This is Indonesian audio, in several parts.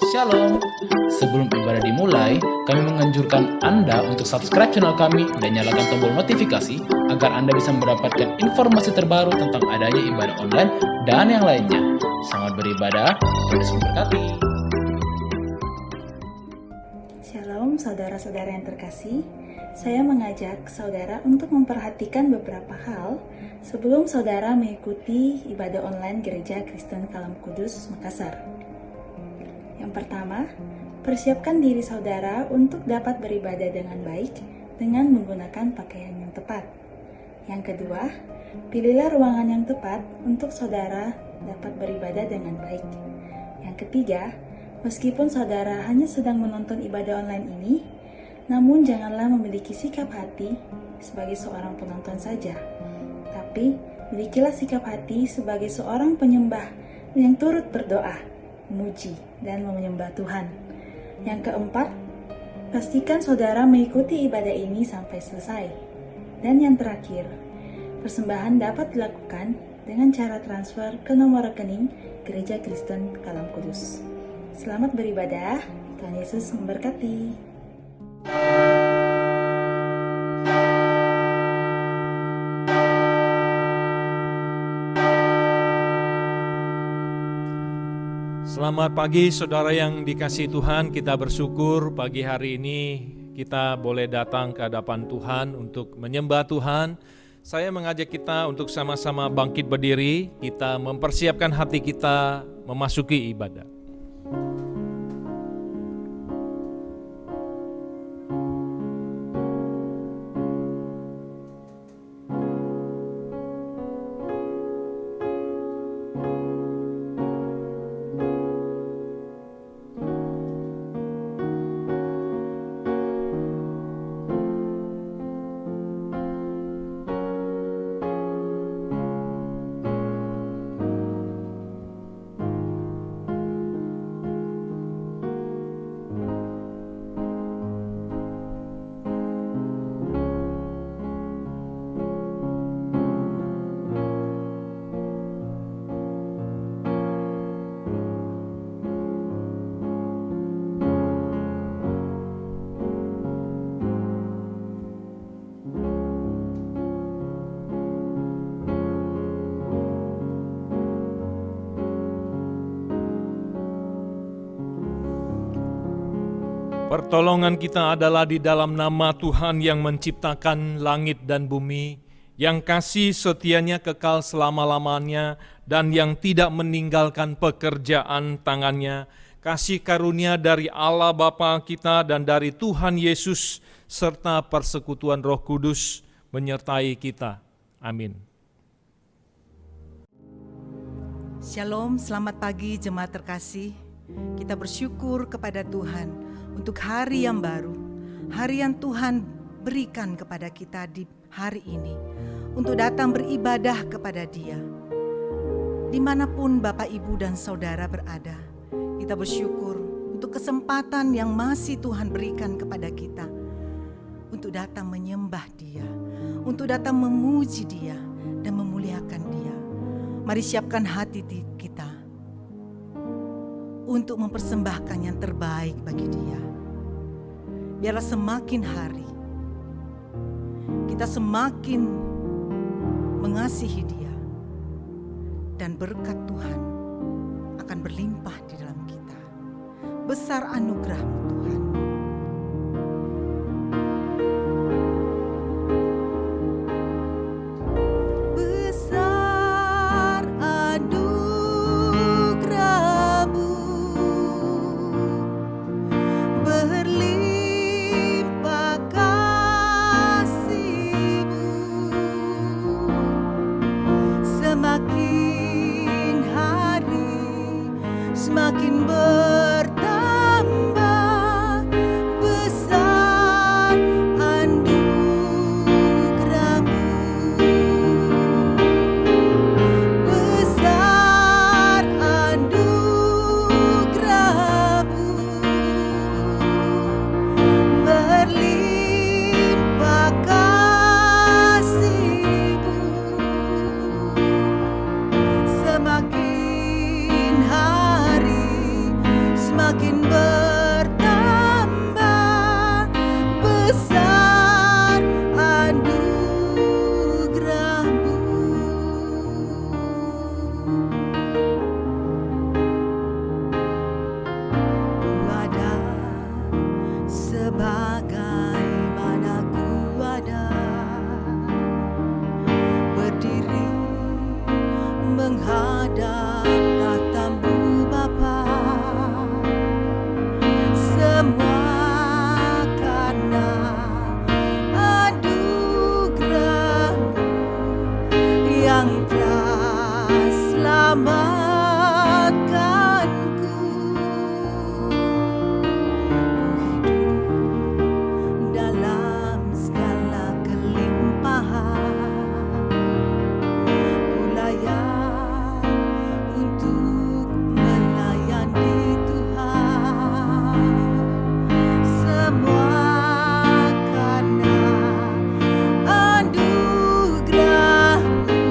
Shalom. Sebelum ibadah dimulai, kami menganjurkan Anda untuk subscribe channel kami dan nyalakan tombol notifikasi agar Anda bisa mendapatkan informasi terbaru tentang adanya ibadah online dan yang lainnya. Selamat beribadah, Tuhan memberkati. Shalom saudara-saudara yang terkasih. Saya mengajak saudara untuk memperhatikan beberapa hal sebelum saudara mengikuti ibadah online Gereja Kristen Kalam Kudus, Makassar. Yang pertama, persiapkan diri saudara untuk dapat beribadah dengan baik dengan menggunakan pakaian yang tepat. Yang kedua, pilihlah ruangan yang tepat untuk saudara dapat beribadah dengan baik. Yang ketiga, meskipun saudara hanya sedang menonton ibadah online ini, namun janganlah memiliki sikap hati sebagai seorang penonton saja, tapi milikilah sikap hati sebagai seorang penyembah yang turut berdoa, memuji, dan menyembah Tuhan. Yang keempat, pastikan saudara mengikuti ibadah ini sampai selesai. Dan yang terakhir, persembahan dapat dilakukan dengan cara transfer ke nomor rekening Gereja Kristen Kalam Kudus. Selamat beribadah, Tuhan Yesus memberkati. Selamat pagi saudara yang dikasihi Tuhan. Kita bersyukur pagi hari ini kita boleh datang ke hadapan Tuhan untuk menyembah Tuhan. Saya mengajak kita untuk sama-sama bangkit berdiri. Kita mempersiapkan hati kita memasuki ibadah. Pertolongan kita adalah di dalam nama Tuhan yang menciptakan langit dan bumi, yang kasih setianya kekal selama-lamanya, dan yang tidak meninggalkan pekerjaan tangannya. Kasih karunia dari Allah Bapa kita dan dari Tuhan Yesus, serta persekutuan Roh Kudus menyertai kita. Amin. Shalom, selamat pagi jemaat terkasih. Kita bersyukur kepada Tuhan untuk hari yang baru, hari yang Tuhan berikan kepada kita di hari ini, untuk datang beribadah kepada Dia. Dimanapun Bapak, Ibu, dan Saudara berada, kita bersyukur untuk kesempatan yang masih Tuhan berikan kepada kita, untuk datang menyembah Dia, untuk datang memuji Dia, dan memuliakan Dia. Mari siapkan hati kita untuk mempersembahkan yang terbaik bagi Dia. Biarlah semakin hari kita semakin mengasihi Dia, dan berkat Tuhan akan berlimpah di dalam kita. Besar anugerah-Mu Tuhan. Semakin bertambah besar anugerah-Mu, besar anugerah-Mu, berlimpah kasih-Mu. menghadap tatamu Bapa, semua karena anugerah-Mu yang telah selamatkanku. Ku hidup dalam segala kelimpahan, ku layak untuk melayani Tuhan. Semua karena anugerah-Mu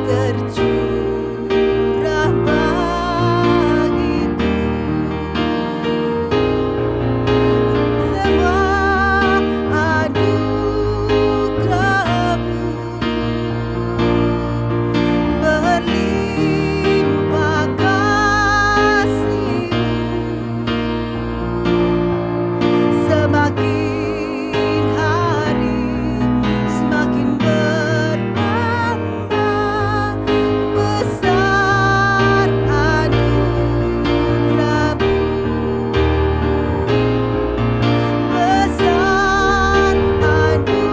tercurah bagiku. Semua anugerah-Mu berlimpah kasih-Mu, semakin hari semakin bertambah besar anugerah-Mu, besar anugerah-Mu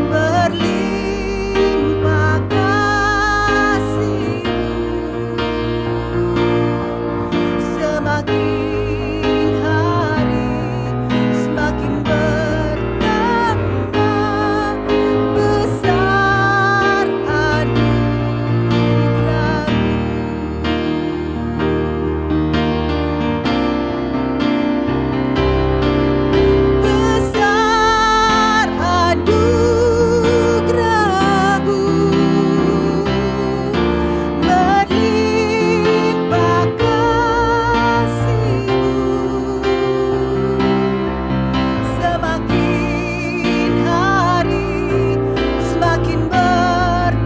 berlimpah kasih-Mu, semakin hari semakin bertambah besar anugerah-Mu, besar anugerah-Mu berlimpah kasih-Mu, semakin hari semakin bertambah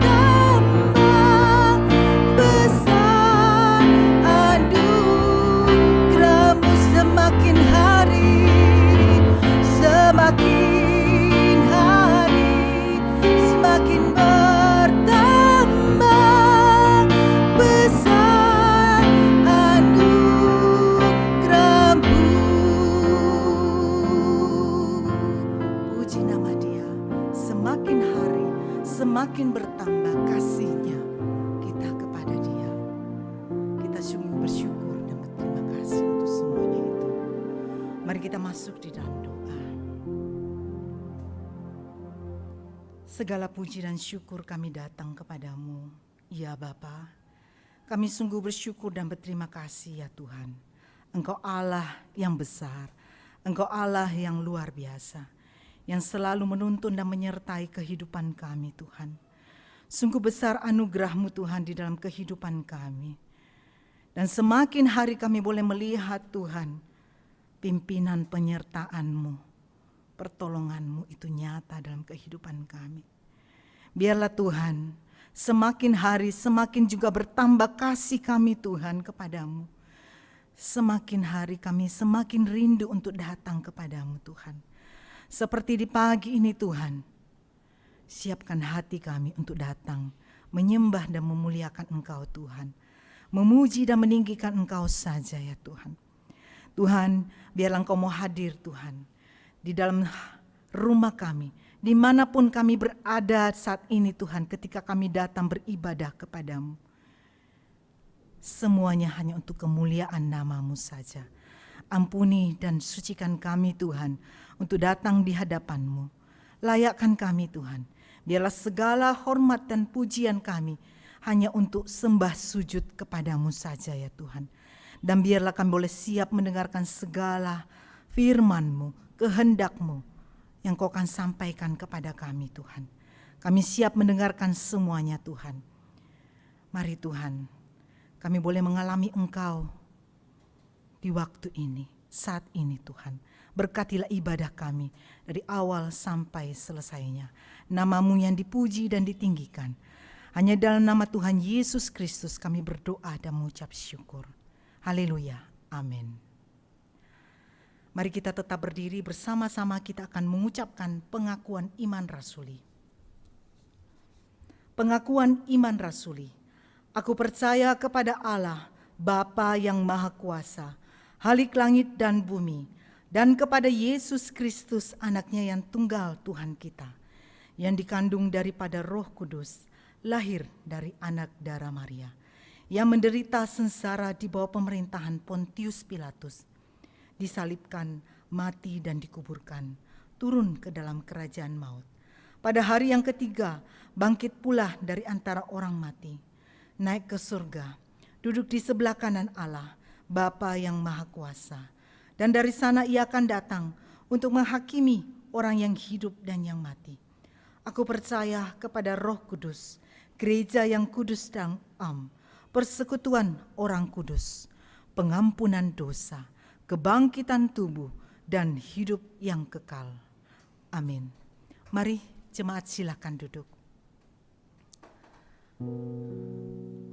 besar anugerah-Mu, semakin hari semakin hari semakin bertambah besar anugerah-Mu. Puji nama Dia, semakin hari semakin bertambah kasih-Nya kita kepada Dia. Kita sungguh bersyukur dan berterima kasih untuk semuanya itu. Mari kita masuk di dalam doa. Segala puji dan syukur kami datang kepadamu, ya Bapa. Kami sungguh bersyukur dan berterima kasih ya Tuhan. Engkau Allah yang besar, Engkau Allah yang luar biasa, yang selalu menuntun dan menyertai kehidupan kami Tuhan. Sungguh besar anugerah-Mu Tuhan di dalam kehidupan kami. Dan semakin hari kami boleh melihat Tuhan, pimpinan penyertaan-Mu, pertolongan-Mu itu nyata dalam kehidupan kami. Biarlah Tuhan, semakin hari semakin juga bertambah kasih kami Tuhan kepadamu. Semakin hari kami semakin rindu untuk datang kepadamu Tuhan. Seperti di pagi ini Tuhan, siapkan hati kami untuk datang, menyembah dan memuliakan Engkau Tuhan. Memuji dan meninggikan Engkau saja ya Tuhan. Tuhan, biarlah Engkau mau hadir Tuhan di dalam rumah kami, dimanapun kami berada saat ini Tuhan, ketika kami datang beribadah kepadamu. Semuanya hanya untuk kemuliaan nama-Mu saja. Ampuni dan sucikan kami Tuhan untuk datang di hadapan-Mu. Layakkan kami Tuhan, biarlah segala hormat dan pujian kami hanya untuk sembah sujud kepadamu saja ya Tuhan. Dan biarlah kami boleh siap mendengarkan segala firman-Mu, kehendak-Mu yang Kau akan sampaikan kepada kami Tuhan. Kami siap mendengarkan semuanya Tuhan. Mari Tuhan, kami boleh mengalami Engkau di waktu ini, saat ini Tuhan. Berkatilah ibadah kami dari awal sampai selesainya. Nama-Mu yang dipuji dan ditinggikan. Hanya dalam nama Tuhan Yesus Kristus kami berdoa dan mengucap syukur. Haleluya. Amin. Mari kita tetap berdiri bersama-sama, kita akan mengucapkan pengakuan iman rasuli. Pengakuan iman rasuli. Aku percaya kepada Allah, Bapa yang Maha Kuasa, Halik langit dan bumi, dan kepada Yesus Kristus, anaknya yang tunggal Tuhan kita, yang dikandung daripada Roh Kudus, lahir dari anak darah Maria, yang menderita sengsara di bawah pemerintahan Pontius Pilatus, disalibkan, mati dan dikuburkan, turun ke dalam kerajaan maut. Pada hari yang ketiga, bangkit pula dari antara orang mati, naik ke surga, duduk di sebelah kanan Allah, Bapa yang Maha Kuasa. Dan dari sana ia akan datang untuk menghakimi orang yang hidup dan yang mati. Aku percaya kepada Roh Kudus, gereja yang kudus dan persekutuan orang kudus, pengampunan dosa, kebangkitan tubuh, dan hidup yang kekal. Amin. Mari jemaat silakan duduk.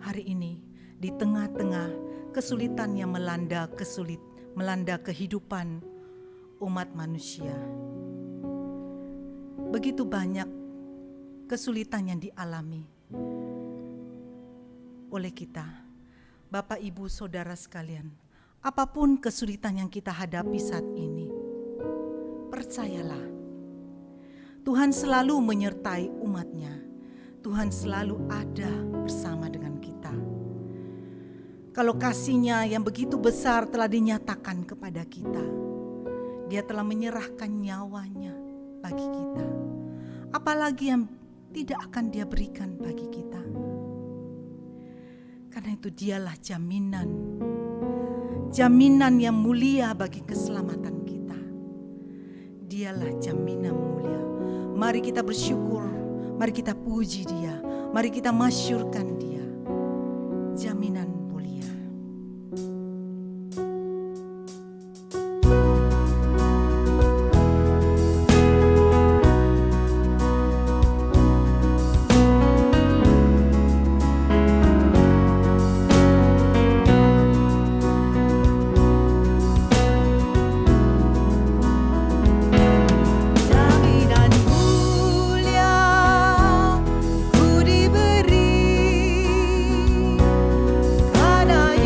Hari ini di tengah-tengah kesulitan yang melanda kehidupan umat manusia, begitu banyak kesulitan yang dialami oleh kita. Bapak, Ibu, Saudara sekalian, apapun kesulitan yang kita hadapi saat ini, percayalah, Tuhan selalu menyertai umatnya. Tuhan selalu ada bersama dengan kita. Kalau kasih-Nya yang begitu besar telah dinyatakan kepada kita, Dia telah menyerahkan nyawanya bagi kita. Apalagi yang tidak akan Dia berikan bagi kita. Karena itu Dialah jaminan yang mulia bagi keselamatan kita. Dialah jaminan mulia. Mari kita bersyukur, mari kita puji Dia, mari kita masyurkan Dia. Jaminan mulia. Jaminan mulia ku diberi, karena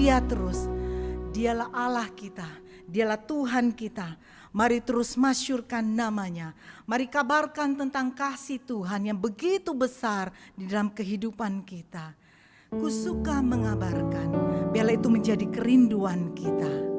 Dia terus. Dialah Allah kita, Dialah Tuhan kita. Mari terus masyurkan namanya. Mari kabarkan tentang kasih Tuhan yang begitu besar di dalam kehidupan kita. Ku suka mengabarkan, biarlah itu menjadi kerinduan kita.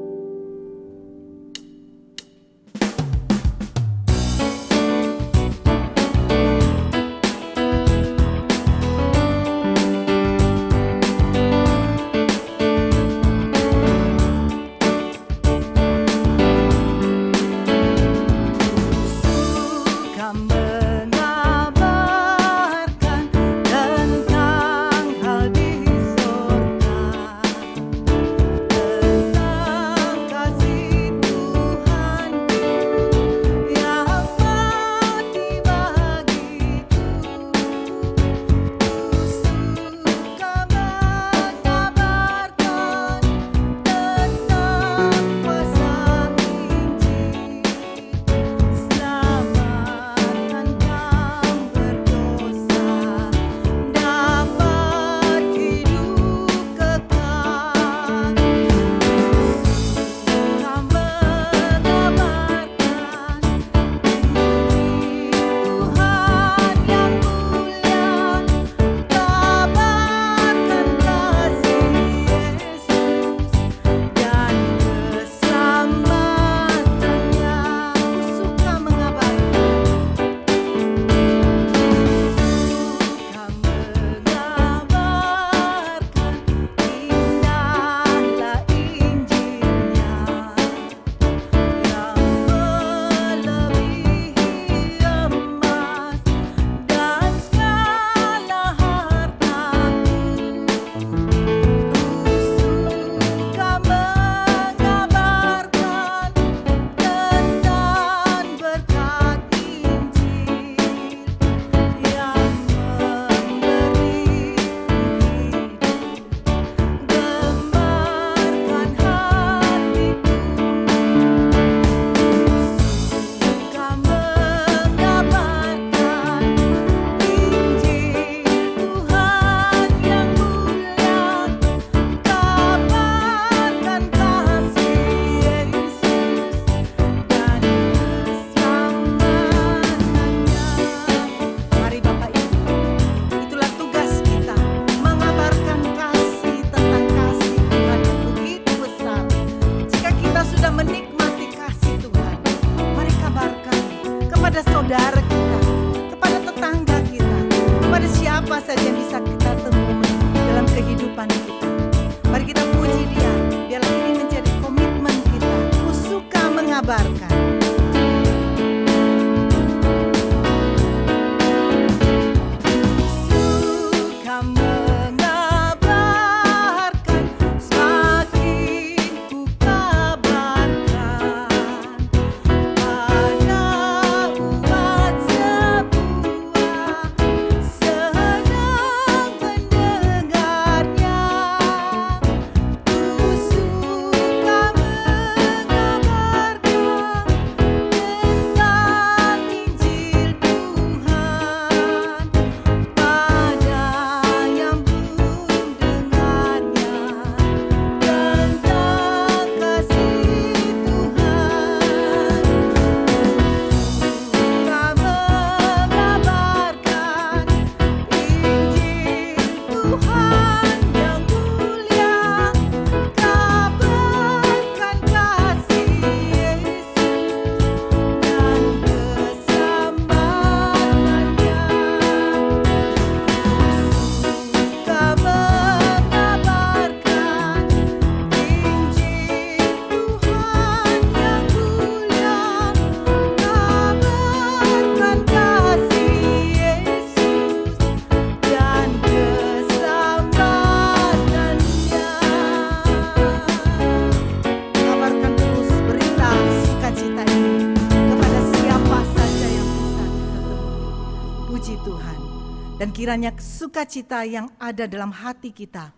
Dan kiranya sukacita yang ada dalam hati kita,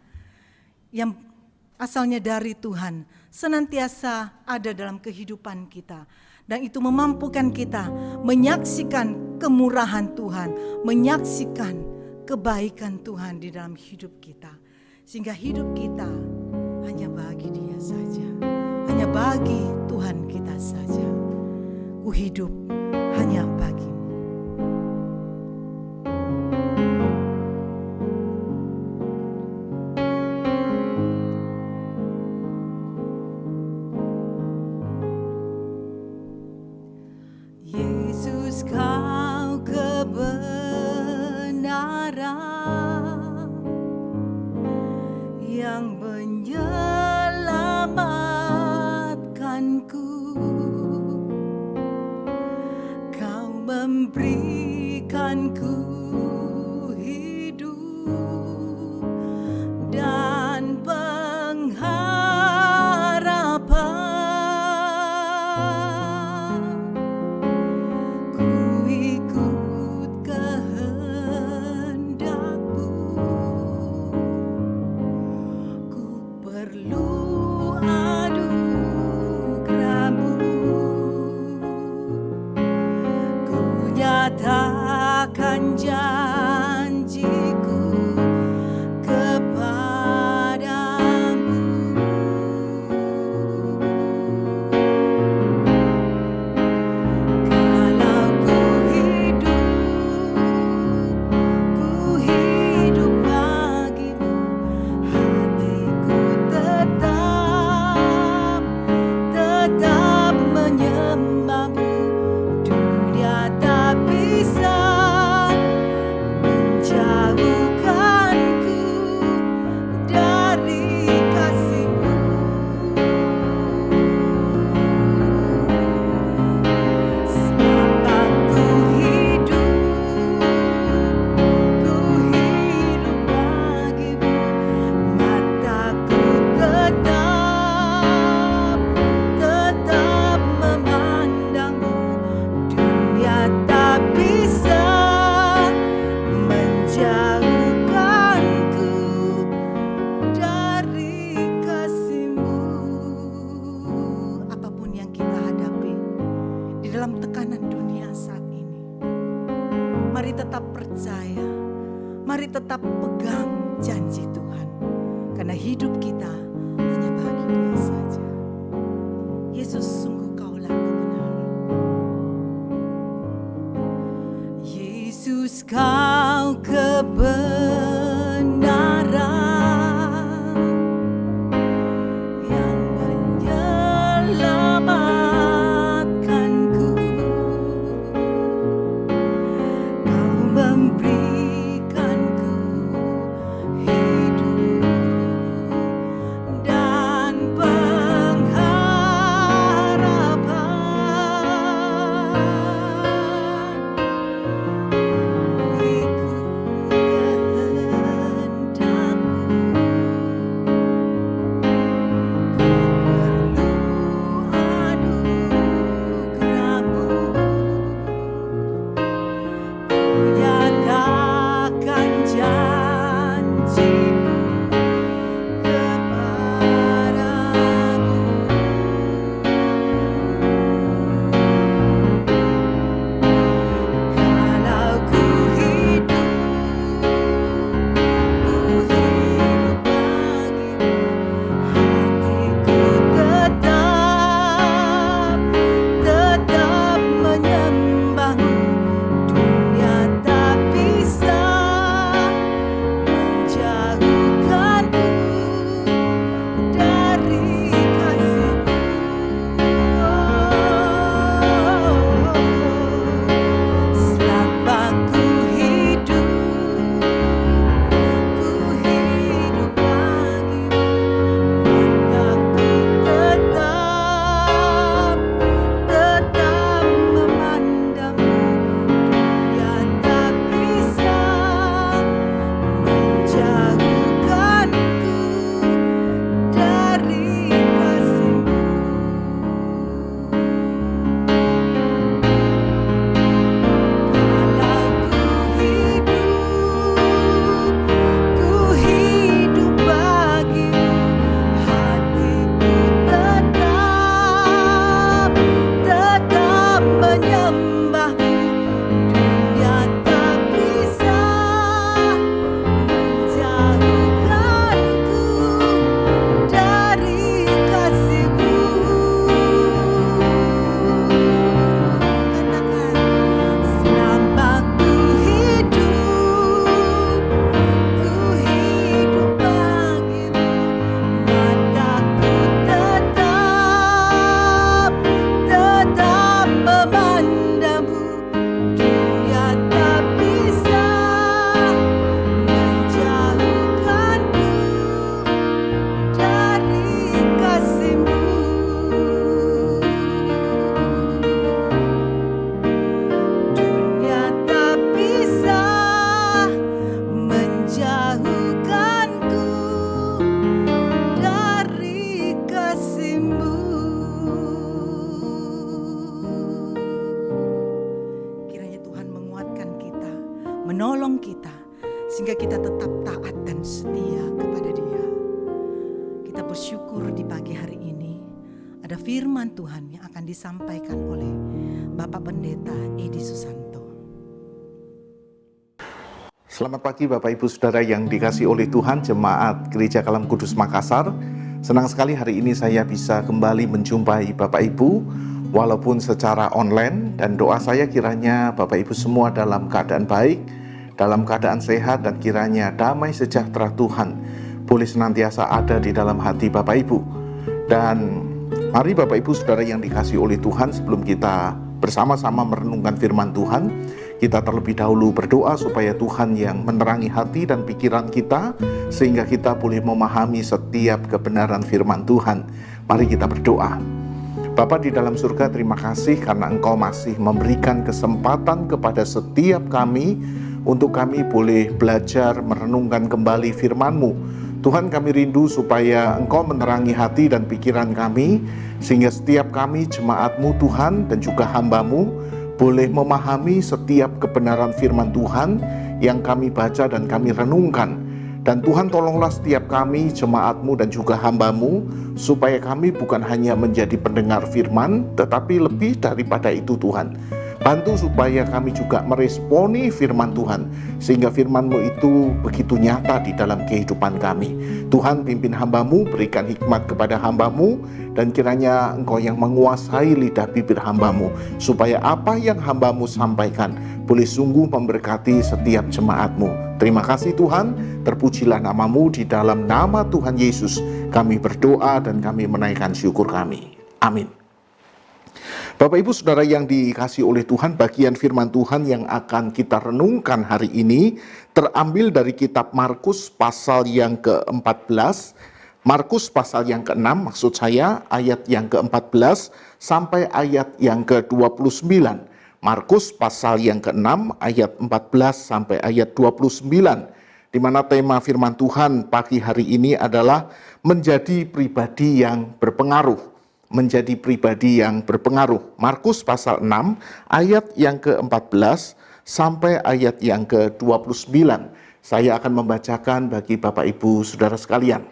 yang asalnya dari Tuhan, senantiasa ada dalam kehidupan kita. Dan itu memampukan kita menyaksikan kemurahan Tuhan, menyaksikan kebaikan Tuhan di dalam hidup kita. Sehingga hidup kita hanya bagi Dia saja, hanya bagi Tuhan kita saja. Ku hidup hanya bagimu. Yesus, Kau kebenaran yang menyelamatkanku. Kau memberikanku hidup dan pengharapan. Ku ikut kehendak-Mu. Ku perlu anugerah-Mu. Ku nyatakan janji-Ku kepadamu. Kalau ku hidup bagimu, hatiku tetap menyembah-Mu. Dunia tak bisa menjauhkanku dari kasih-Mu. Selama ku hidup bagimu, mataku tetap memandang-Mu. Dunia tak bisa menjauhkanku dari kasih-Mu. Apapun yang kita hadapi di dalam tekanan dunia saat ini, mari tetap percaya, mari tetap pegang janji Tuhan, karena hidup kita hanya bagi Dia saja. Yesus, sungguh Kaulah kebenaran. Yesus, Kau kebenaran yang menyelamatkanku. Kau memberikanku hidup dan pengharapan. Ku ikut firman Tuhan yang akan disampaikan oleh Bapak Pendeta Edi Susanto. Selamat pagi Bapak Ibu Saudara yang dikasihi oleh Tuhan, Jemaat Gereja Kalam Kudus Makassar. Senang sekali hari ini saya bisa kembali menjumpai Bapak Ibu, walaupun secara online, dan doa saya kiranya Bapak Ibu semua dalam keadaan baik, dalam keadaan sehat, dan kiranya damai sejahtera Tuhan boleh senantiasa ada di dalam hati Bapak Ibu. Dan mari Bapak Ibu Saudara yang dikasihi oleh Tuhan, sebelum kita bersama-sama merenungkan firman Tuhan, kita terlebih dahulu berdoa supaya Tuhan yang menerangi hati dan pikiran kita, sehingga kita boleh memahami setiap kebenaran firman Tuhan. Mari kita berdoa. Bapa di dalam surga, terima kasih karena Engkau masih memberikan kesempatan kepada setiap kami untuk kami boleh belajar merenungkan kembali firman-Mu. Tuhan, kami rindu supaya Engkau menerangi hati dan pikiran kami, sehingga setiap kami jemaat-Mu Tuhan dan juga hamba-Mu boleh memahami setiap kebenaran firman Tuhan yang kami baca dan kami renungkan. Dan Tuhan, tolonglah setiap kami jemaat-Mu dan juga hamba-Mu, supaya kami bukan hanya menjadi pendengar firman, tetapi lebih daripada itu Tuhan, bantu supaya kami juga meresponi firman Tuhan, sehingga firman-Mu itu begitu nyata di dalam kehidupan kami. Tuhan, pimpin hamba-Mu, berikan hikmat kepada hamba-Mu, dan kiranya Engkau yang menguasai lidah bibir hamba-Mu, supaya apa yang hamba-Mu sampaikan boleh sungguh memberkati setiap jemaat-Mu. Terima kasih Tuhan, terpujilah nama-Mu, di dalam nama Tuhan Yesus kami berdoa dan kami menaikkan syukur kami. Amin. Bapak Ibu Saudara yang dikasihi oleh Tuhan, bagian firman Tuhan yang akan kita renungkan hari ini terambil dari kitab Markus pasal yang ke-14, Markus pasal yang ke-6 maksud saya, ayat yang ke-14 sampai ayat yang ke-29. Markus pasal yang ke-6 ayat 14 sampai ayat 29, di mana tema firman Tuhan pagi hari ini adalah menjadi pribadi yang berpengaruh. Menjadi pribadi yang berpengaruh. Markus pasal 6 ayat yang ke-14 sampai ayat yang ke-29. Saya akan membacakan bagi Bapak Ibu Saudara sekalian.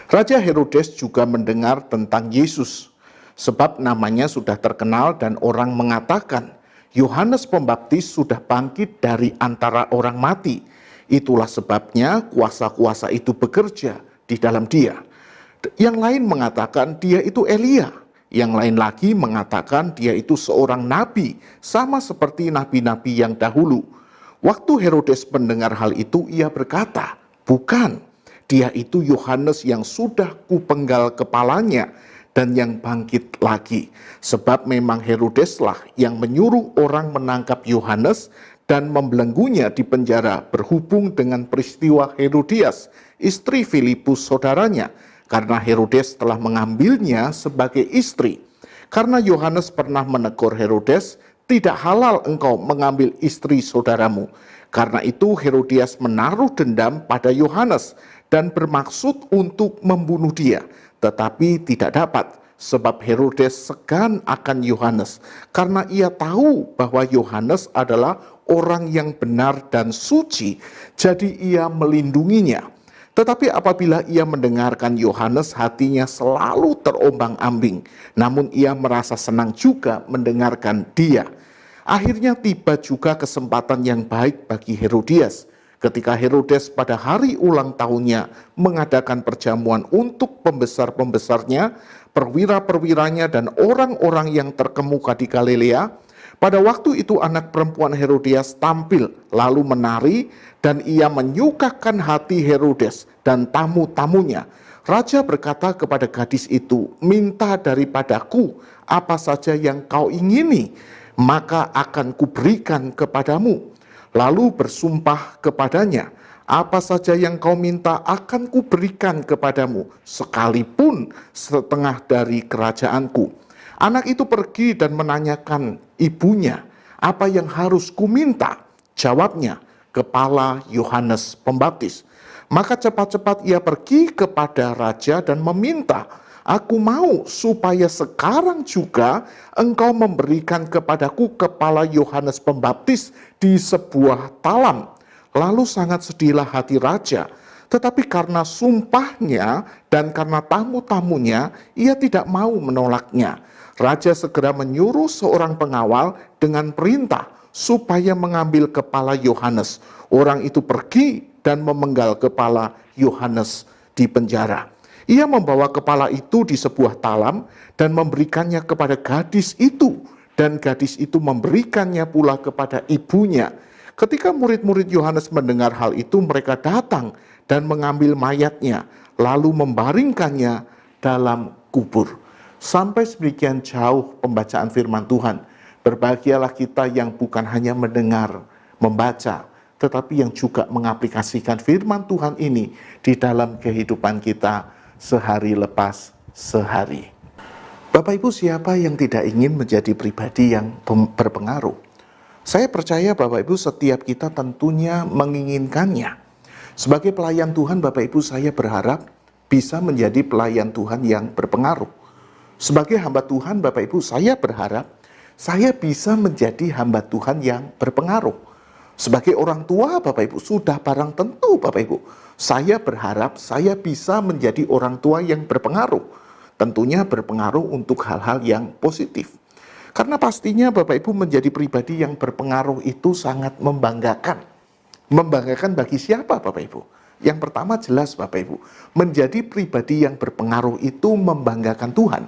Raja Herodes juga mendengar tentang Yesus, sebab namanya sudah terkenal dan orang mengatakan, Yohanes Pembaptis sudah bangkit dari antara orang mati. Itulah sebabnya kuasa-kuasa itu bekerja di dalam dia. Yang lain mengatakan dia itu Elia. Yang lain lagi mengatakan dia itu seorang nabi, sama seperti nabi-nabi yang dahulu. Waktu Herodes mendengar hal itu, ia berkata, bukan, dia itu Yohanes yang sudah kupenggal kepalanya dan yang bangkit lagi. Sebab memang Herodeslah yang menyuruh orang menangkap Yohanes dan membelenggunya di penjara berhubung dengan peristiwa Herodias, istri Filipus saudaranya, karena Herodes telah mengambilnya sebagai istri. Karena Yohanes pernah menegur Herodes, tidak halal engkau mengambil istri saudaramu. Karena itu Herodias menaruh dendam pada Yohanes dan bermaksud untuk membunuh dia, tetapi tidak dapat, sebab Herodes segan akan Yohanes, karena ia tahu bahwa Yohanes adalah orang yang benar dan suci, jadi ia melindunginya. Tetapi apabila ia mendengarkan Yohanes, hatinya selalu terombang-ambing, namun ia merasa senang juga mendengarkan dia. Akhirnya tiba juga kesempatan yang baik bagi Herodias, ketika Herodes pada hari ulang tahunnya mengadakan perjamuan untuk pembesar-pembesarnya, perwira-perwiranya, dan orang-orang yang terkemuka di Galilea. Pada waktu itu anak perempuan Herodias tampil lalu menari, dan ia menyukakan hati Herodes dan tamu-tamunya. Raja berkata kepada gadis itu, minta daripadaku apa saja yang kau ingini, maka akan kuberikan kepadamu. Lalu bersumpah kepadanya, apa saja yang kau minta akan kuberikan kepadamu, sekalipun setengah dari kerajaanku. Anak itu pergi dan menanyakan ibunya, apa yang harus kuminta? Jawabnya, kepala Yohanes Pembaptis. Maka cepat-cepat ia pergi kepada raja dan meminta, aku mau supaya sekarang juga engkau memberikan kepadaku kepala Yohanes Pembaptis di sebuah talam. Lalu sangat sedihlah hati raja. Tetapi karena sumpahnya dan karena tamu-tamunya, ia tidak mau menolaknya. Raja segera menyuruh seorang pengawal dengan perintah supaya mengambil kepala Yohanes. Orang itu pergi dan memenggal kepala Yohanes di penjara. Ia membawa kepala itu di sebuah talam dan memberikannya kepada gadis itu. Dan gadis itu memberikannya pula kepada ibunya. Ketika murid-murid Yohanes mendengar hal itu, mereka datang dan mengambil mayatnya, lalu membaringkannya dalam kubur. Sampai sedemikian jauh pembacaan firman Tuhan. Berbahagialah kita yang bukan hanya mendengar, membaca, tetapi yang juga mengaplikasikan firman Tuhan ini di dalam kehidupan kita sehari lepas sehari. Bapak Ibu, siapa yang tidak ingin menjadi pribadi yang berpengaruh? Saya percaya Bapak Ibu setiap kita tentunya menginginkannya. Sebagai pelayan Tuhan Bapak Ibu, saya berharap bisa menjadi pelayan Tuhan yang berpengaruh. Sebagai hamba Tuhan Bapak Ibu, saya berharap saya bisa menjadi hamba Tuhan yang berpengaruh. Sebagai orang tua Bapak Ibu, sudah barang tentu Bapak Ibu, saya berharap saya bisa menjadi orang tua yang berpengaruh. Tentunya berpengaruh untuk hal-hal yang positif. Karena pastinya Bapak Ibu menjadi pribadi yang berpengaruh itu sangat membanggakan. Membanggakan bagi siapa Bapak Ibu? Yang pertama jelas Bapak Ibu, menjadi pribadi yang berpengaruh itu membanggakan Tuhan.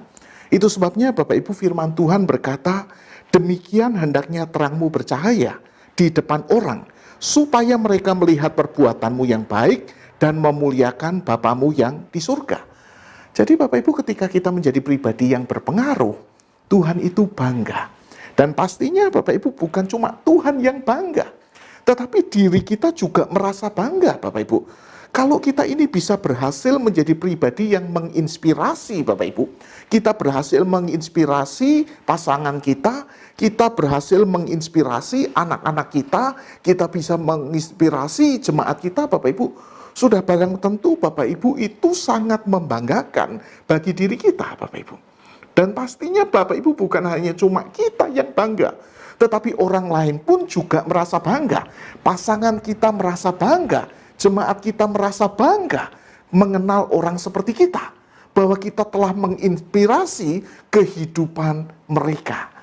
Itu sebabnya Bapak Ibu firman Tuhan berkata, demikian hendaknya terangmu bercahaya di depan orang, supaya mereka melihat perbuatanmu yang baik dan memuliakan Bapamu yang di surga. Jadi Bapak Ibu ketika kita menjadi pribadi yang berpengaruh, Tuhan itu bangga. Dan pastinya Bapak Ibu bukan cuma Tuhan yang bangga, tetapi diri kita juga merasa bangga Bapak Ibu. Kalau kita ini bisa berhasil menjadi pribadi yang menginspirasi Bapak Ibu, kita berhasil menginspirasi pasangan kita berhasil menginspirasi anak-anak kita bisa menginspirasi jemaat kita Bapak Ibu, sudah barang tentu Bapak Ibu itu sangat membanggakan bagi diri kita Bapak Ibu. Dan pastinya Bapak Ibu bukan hanya cuma kita yang bangga, tetapi orang lain pun juga merasa bangga. Pasangan kita merasa bangga, jemaat kita merasa bangga mengenal orang seperti kita, bahwa kita telah menginspirasi kehidupan mereka.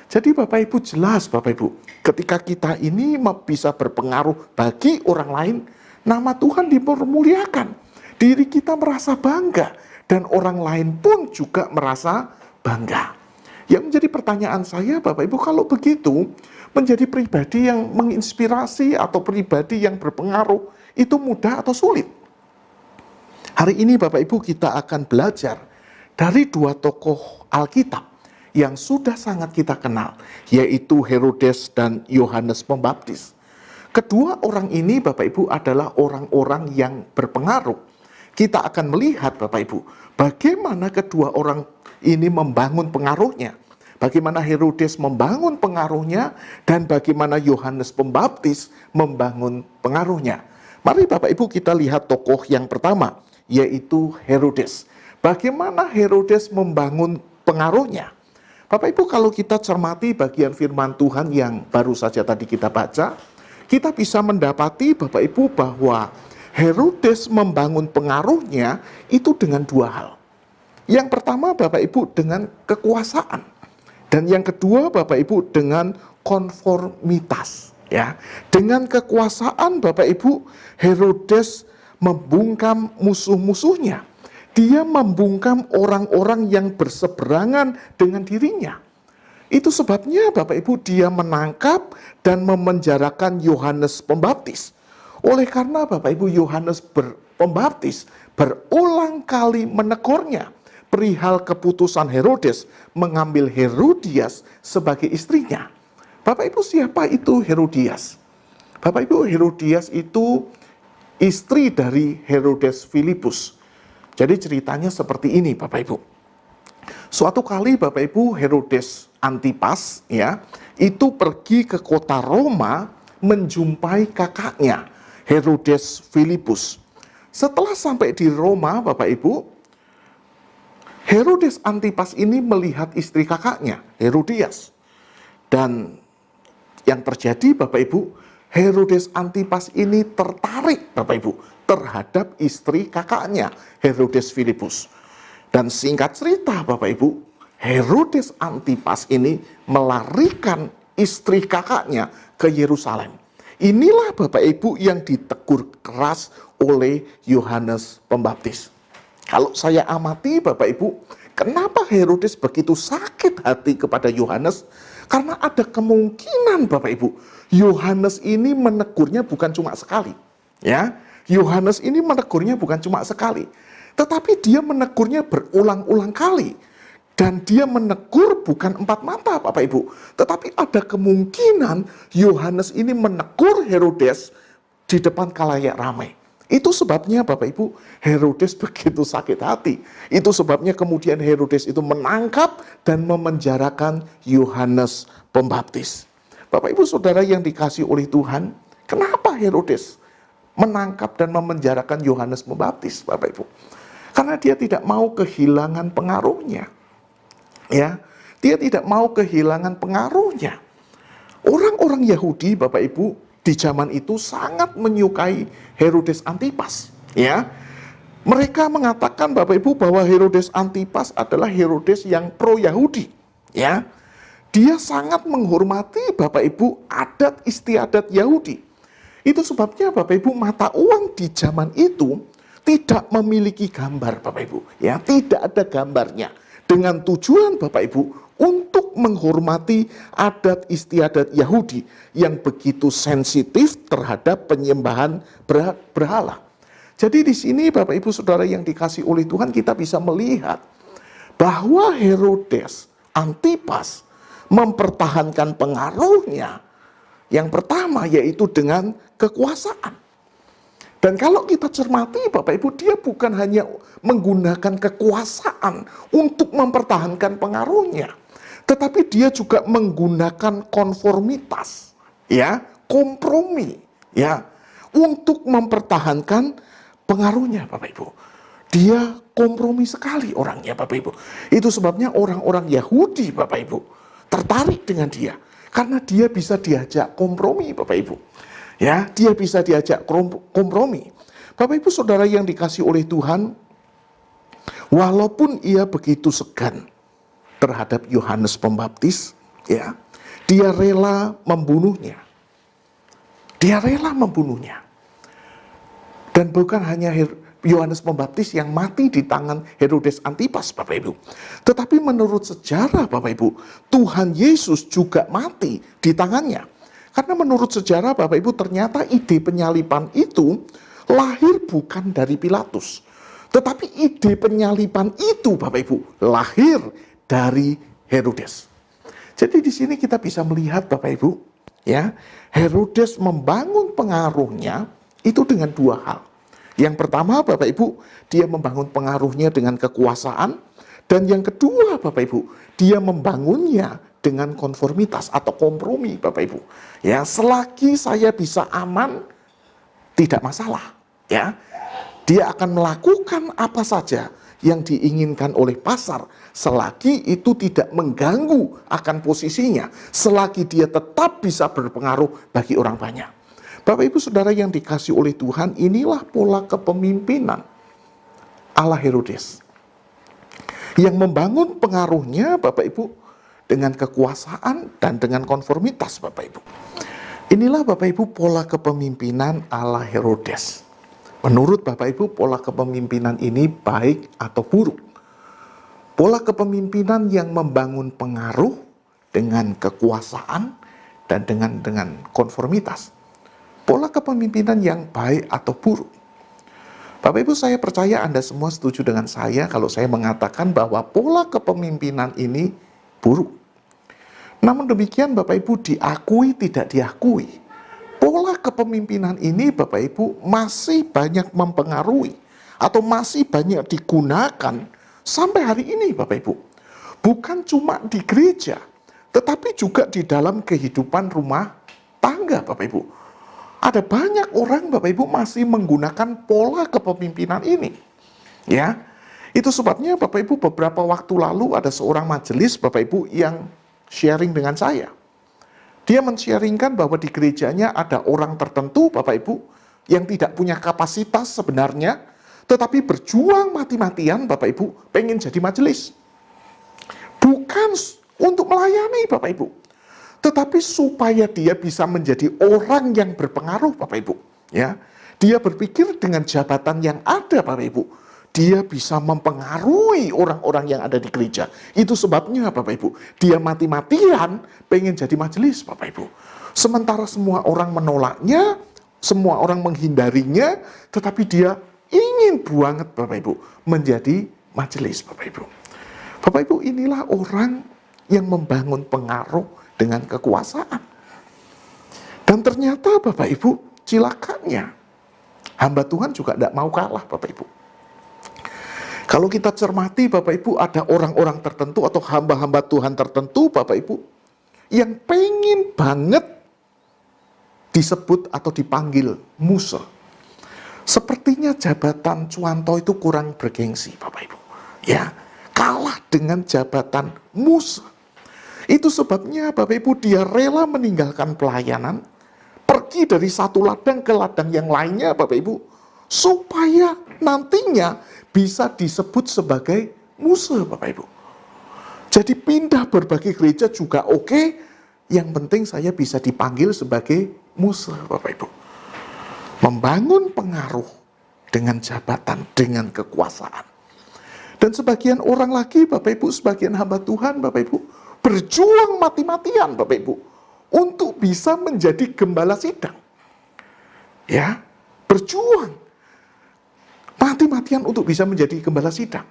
Jadi Bapak Ibu jelas Bapak Ibu, ketika kita ini bisa berpengaruh bagi orang lain, nama Tuhan dipermuliakan, diri kita merasa bangga, dan orang lain pun juga merasa bangga. Yang menjadi pertanyaan saya Bapak Ibu, kalau begitu menjadi pribadi yang menginspirasi atau pribadi yang berpengaruh itu mudah atau sulit? Hari ini Bapak Ibu kita akan belajar dari dua tokoh Alkitab yang sudah sangat kita kenal, yaitu Herodes dan Yohanes Pembaptis. Kedua orang ini Bapak Ibu adalah orang-orang yang berpengaruh. Kita akan melihat Bapak Ibu, bagaimana kedua orang ini membangun pengaruhnya. Bagaimana Herodes membangun pengaruhnya dan bagaimana Yohanes Pembaptis membangun pengaruhnya. Mari Bapak Ibu kita lihat tokoh yang pertama, yaitu Herodes. Bagaimana Herodes membangun pengaruhnya? Bapak Ibu kalau kita cermati bagian firman Tuhan yang baru saja tadi kita baca, kita bisa mendapati Bapak Ibu bahwa Herodes membangun pengaruhnya itu dengan dua hal. Yang pertama Bapak Ibu dengan kekuasaan, dan yang kedua Bapak Ibu dengan konformitas. Ya, dengan kekuasaan Bapak Ibu, Herodes membungkam musuh-musuhnya. Dia membungkam orang-orang yang berseberangan dengan dirinya. Itu sebabnya Bapak Ibu dia menangkap dan memenjarakan Yohanes Pembaptis. Oleh karena Bapak Ibu Yohanes Pembaptis berulang kali menegurnya perihal keputusan Herodes mengambil Herodias sebagai istrinya. Bapak Ibu siapa itu Herodias? Bapak Ibu Herodias itu istri dari Herodes Filipus. Jadi ceritanya seperti ini Bapak Ibu. Suatu kali Bapak Ibu Herodes Antipas ya, itu pergi ke kota Roma menjumpai kakaknya Herodes Filipus. Setelah sampai di Roma Bapak Ibu, Herodes Antipas ini melihat istri kakaknya, Herodias. Dan yang terjadi Bapak Ibu, Herodes Antipas ini tertarik Bapak Ibu terhadap istri kakaknya, Herodes Filipus. Dan singkat cerita Bapak Ibu, Herodes Antipas ini melarikan istri kakaknya ke Yerusalem. Inilah Bapak Ibu yang ditegur keras oleh Yohanes Pembaptis. Kalau saya amati Bapak Ibu, kenapa Herodes begitu sakit hati kepada Yohanes? Karena ada kemungkinan Bapak Ibu, Yohanes ini menegurnya bukan cuma sekali. Ya, Yohanes ini menegurnya bukan cuma sekali, tetapi dia menegurnya berulang-ulang kali. Dan dia menegur bukan empat mata Bapak Ibu, tetapi ada kemungkinan Yohanes ini menegur Herodes di depan khalayak ramai. Itu sebabnya Bapak Ibu, Herodes begitu sakit hati. Itu sebabnya kemudian Herodes itu menangkap dan memenjarakan Yohanes Pembaptis. Bapak Ibu Saudara yang dikasihi oleh Tuhan, kenapa Herodes menangkap dan memenjarakan Yohanes Pembaptis Bapak Ibu? Karena dia tidak mau kehilangan pengaruhnya. Ya, dia tidak mau kehilangan pengaruhnya. Orang-orang Yahudi Bapak Ibu di zaman itu sangat menyukai Herodes Antipas. Ya, mereka mengatakan Bapak Ibu bahwa Herodes Antipas adalah Herodes yang pro Yahudi. Ya, dia sangat menghormati Bapak Ibu adat istiadat Yahudi. Itu sebabnya Bapak Ibu mata uang di zaman itu tidak memiliki gambar Bapak Ibu. Ya, tidak ada gambarnya. Dengan tujuan Bapak Ibu untuk menghormati adat istiadat Yahudi yang begitu sensitif terhadap penyembahan berhala. Jadi di sini Bapak Ibu Saudara yang dikasihi oleh Tuhan, kita bisa melihat bahwa Herodes Antipas mempertahankan pengaruhnya. Yang pertama yaitu dengan kekuasaan. Dan kalau kita cermati Bapak Ibu, dia bukan hanya menggunakan kekuasaan untuk mempertahankan pengaruhnya, tetapi dia juga menggunakan konformitas, ya, kompromi, ya, untuk mempertahankan pengaruhnya Bapak Ibu. Dia kompromi sekali orangnya Bapak Ibu. Itu sebabnya orang-orang Yahudi Bapak Ibu tertarik dengan dia, karena dia bisa diajak kompromi Bapak Ibu. Ya, dia bisa diajak kompromi. Bapak Ibu Saudara yang dikasihi oleh Tuhan, walaupun ia begitu segan terhadap Yohanes Pembaptis, ya, dia rela membunuhnya. Dia rela membunuhnya. Dan bukan hanya Yohanes Pembaptis yang mati di tangan Herodes Antipas Bapak Ibu, tetapi menurut sejarah Bapak Ibu, Tuhan Yesus juga mati di tangannya. Karena menurut sejarah Bapak Ibu, ternyata ide penyaliban itu lahir bukan dari Pilatus. Tetapi ide penyaliban itu Bapak Ibu lahir dari Herodes. Jadi di sini kita bisa melihat Bapak Ibu, ya, Herodes membangun pengaruhnya itu dengan dua hal. Yang pertama Bapak Ibu, dia membangun pengaruhnya dengan kekuasaan. Dan yang kedua Bapak Ibu, dia membangunnya dengan konformitas atau kompromi Bapak Ibu. Ya, selagi saya bisa aman, tidak masalah. Ya, dia akan melakukan apa saja yang diinginkan oleh pasar, selagi itu tidak mengganggu akan posisinya, selagi dia tetap bisa berpengaruh bagi orang banyak. Bapak Ibu Saudara yang dikasihi oleh Tuhan, inilah pola kepemimpinan ala Herodes, yang membangun pengaruhnya Bapak Ibu dengan kekuasaan dan dengan konformitas Bapak Ibu. Inilah Bapak Ibu pola kepemimpinan ala Herodes. Menurut Bapak Ibu, pola kepemimpinan ini baik atau buruk? Pola kepemimpinan yang membangun pengaruh dengan kekuasaan dan dengan konformitas. Pola kepemimpinan yang baik atau buruk? Bapak Ibu, saya percaya Anda semua setuju dengan saya kalau saya mengatakan bahwa pola kepemimpinan ini buruk. Namun demikian Bapak Ibu, diakui tidak diakui, pola kepemimpinan ini Bapak Ibu masih banyak mempengaruhi atau masih banyak digunakan sampai hari ini Bapak Ibu. Bukan cuma di gereja, tetapi juga di dalam kehidupan rumah tangga Bapak Ibu. Ada banyak orang Bapak Ibu masih menggunakan pola kepemimpinan ini. Ya, itu sebabnya Bapak Ibu beberapa waktu lalu ada seorang majelis Bapak Ibu yang sharing dengan saya. Dia men-sharingkan bahwa di gerejanya ada orang tertentu Bapak Ibu yang tidak punya kapasitas sebenarnya, tetapi berjuang mati-matian Bapak Ibu, pengen jadi majelis. Bukan untuk melayani Bapak Ibu, tetapi supaya dia bisa menjadi orang yang berpengaruh Bapak Ibu. Ya, dia berpikir dengan jabatan yang ada Bapak Ibu, dia bisa mempengaruhi orang-orang yang ada di gereja. Itu sebabnya Bapak Ibu, dia mati-matian pengen jadi majelis Bapak Ibu. Sementara semua orang menolaknya, semua orang menghindarinya, tetapi dia ingin banget Bapak Ibu menjadi majelis Bapak Ibu. Bapak Ibu, inilah orang yang membangun pengaruh dengan kekuasaan. Dan ternyata Bapak Ibu, cilakanya hamba Tuhan juga tidak mau kalah Bapak Ibu. Kalau kita cermati Bapak Ibu, ada orang-orang tertentu atau hamba-hamba Tuhan tertentu Bapak Ibu yang pengen banget disebut atau dipanggil Musa. Sepertinya jabatan Cuanto itu kurang bergengsi Bapak Ibu. Ya, kalah dengan jabatan Musa. Itu sebabnya Bapak Ibu, dia rela meninggalkan pelayanan, pergi dari satu ladang ke ladang yang lainnya Bapak Ibu, supaya nantinya bisa disebut sebagai Musa Bapak Ibu. Jadi pindah berbagai gereja juga oke, yang penting saya bisa dipanggil sebagai Musa Bapak Ibu. Membangun pengaruh dengan jabatan, dengan kekuasaan. Dan sebagian orang lagi Bapak Ibu, sebagian hamba Tuhan Bapak Ibu, berjuang mati-matian Bapak Ibu untuk bisa menjadi gembala sidang. Ya, berjuang mati-matian untuk bisa menjadi gembala sidang.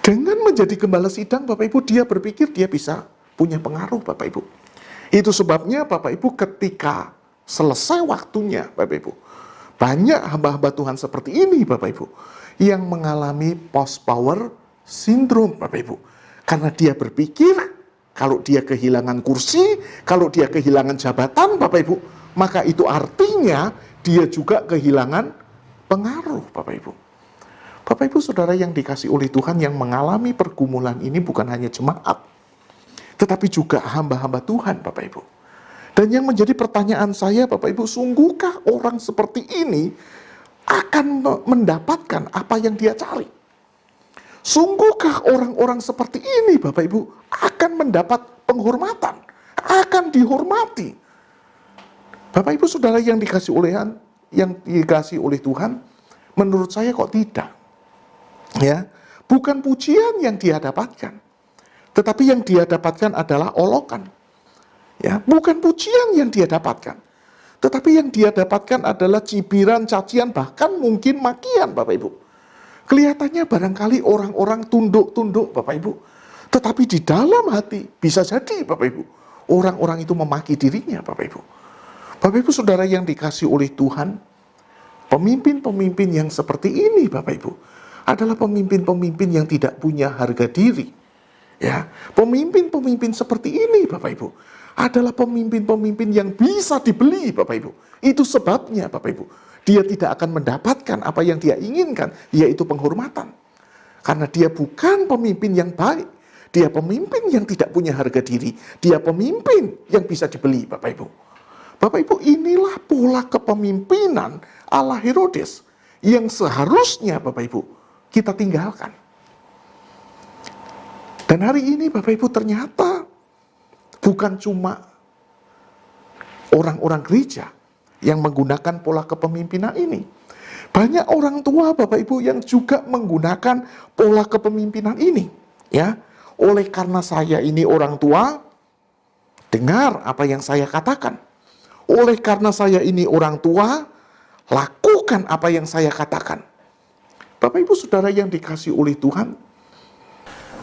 Dengan menjadi gembala sidang Bapak Ibu, dia berpikir dia bisa punya pengaruh Bapak Ibu. Itu sebabnya Bapak Ibu, ketika selesai waktunya Bapak Ibu, banyak hamba-hamba Tuhan seperti ini Bapak Ibu yang mengalami post power syndrome Bapak Ibu. Karena dia berpikir kalau dia kehilangan kursi, kalau dia kehilangan jabatan Bapak Ibu, maka itu artinya dia juga kehilangan pengaruh Bapak Ibu. Bapak Ibu Saudara yang dikasih oleh Tuhan, yang mengalami pergumulan ini bukan hanya jemaat, tetapi juga hamba-hamba Tuhan Bapak Ibu. Dan yang menjadi pertanyaan saya Bapak Ibu, sungguhkah orang seperti ini akan mendapatkan apa yang dia cari? Sungguhkah orang-orang seperti ini Bapak Ibu akan mendapat penghormatan, akan dihormati? Bapak Ibu Saudara yang dikasih oleh Tuhan, menurut saya kok tidak. Ya, bukan pujian yang dia dapatkan, tetapi yang dia dapatkan adalah olokan. Ya, bukan pujian yang dia dapatkan, tetapi yang dia dapatkan adalah cibiran, cacian, bahkan mungkin makian Bapak Ibu. Kelihatannya barangkali orang-orang tunduk-tunduk Bapak Ibu, tetapi di dalam hati bisa jadi Bapak Ibu, orang-orang itu memaki dirinya Bapak Ibu. Bapak Ibu Saudara yang dikasih oleh Tuhan, pemimpin-pemimpin yang seperti ini Bapak Ibu adalah pemimpin-pemimpin yang tidak punya harga diri. Ya, pemimpin-pemimpin seperti ini Bapak Ibu adalah pemimpin-pemimpin yang bisa dibeli Bapak Ibu. Itu sebabnya Bapak Ibu, dia tidak akan mendapatkan apa yang dia inginkan, yaitu penghormatan. Karena dia bukan pemimpin yang baik, dia pemimpin yang tidak punya harga diri, dia pemimpin yang bisa dibeli Bapak Ibu. Bapak Ibu, inilah pola kepemimpinan ala Herodes yang seharusnya Bapak Ibu kita tinggalkan. Dan hari ini Bapak Ibu ternyata bukan cuma orang-orang gereja yang menggunakan pola kepemimpinan ini. Banyak orang tua Bapak Ibu yang juga menggunakan pola kepemimpinan ini. Ya, oleh karena saya ini orang tua, dengar apa yang saya katakan. Oleh karena saya ini orang tua, lakukan apa yang saya katakan. Bapak Ibu Saudara yang dikasih oleh Tuhan,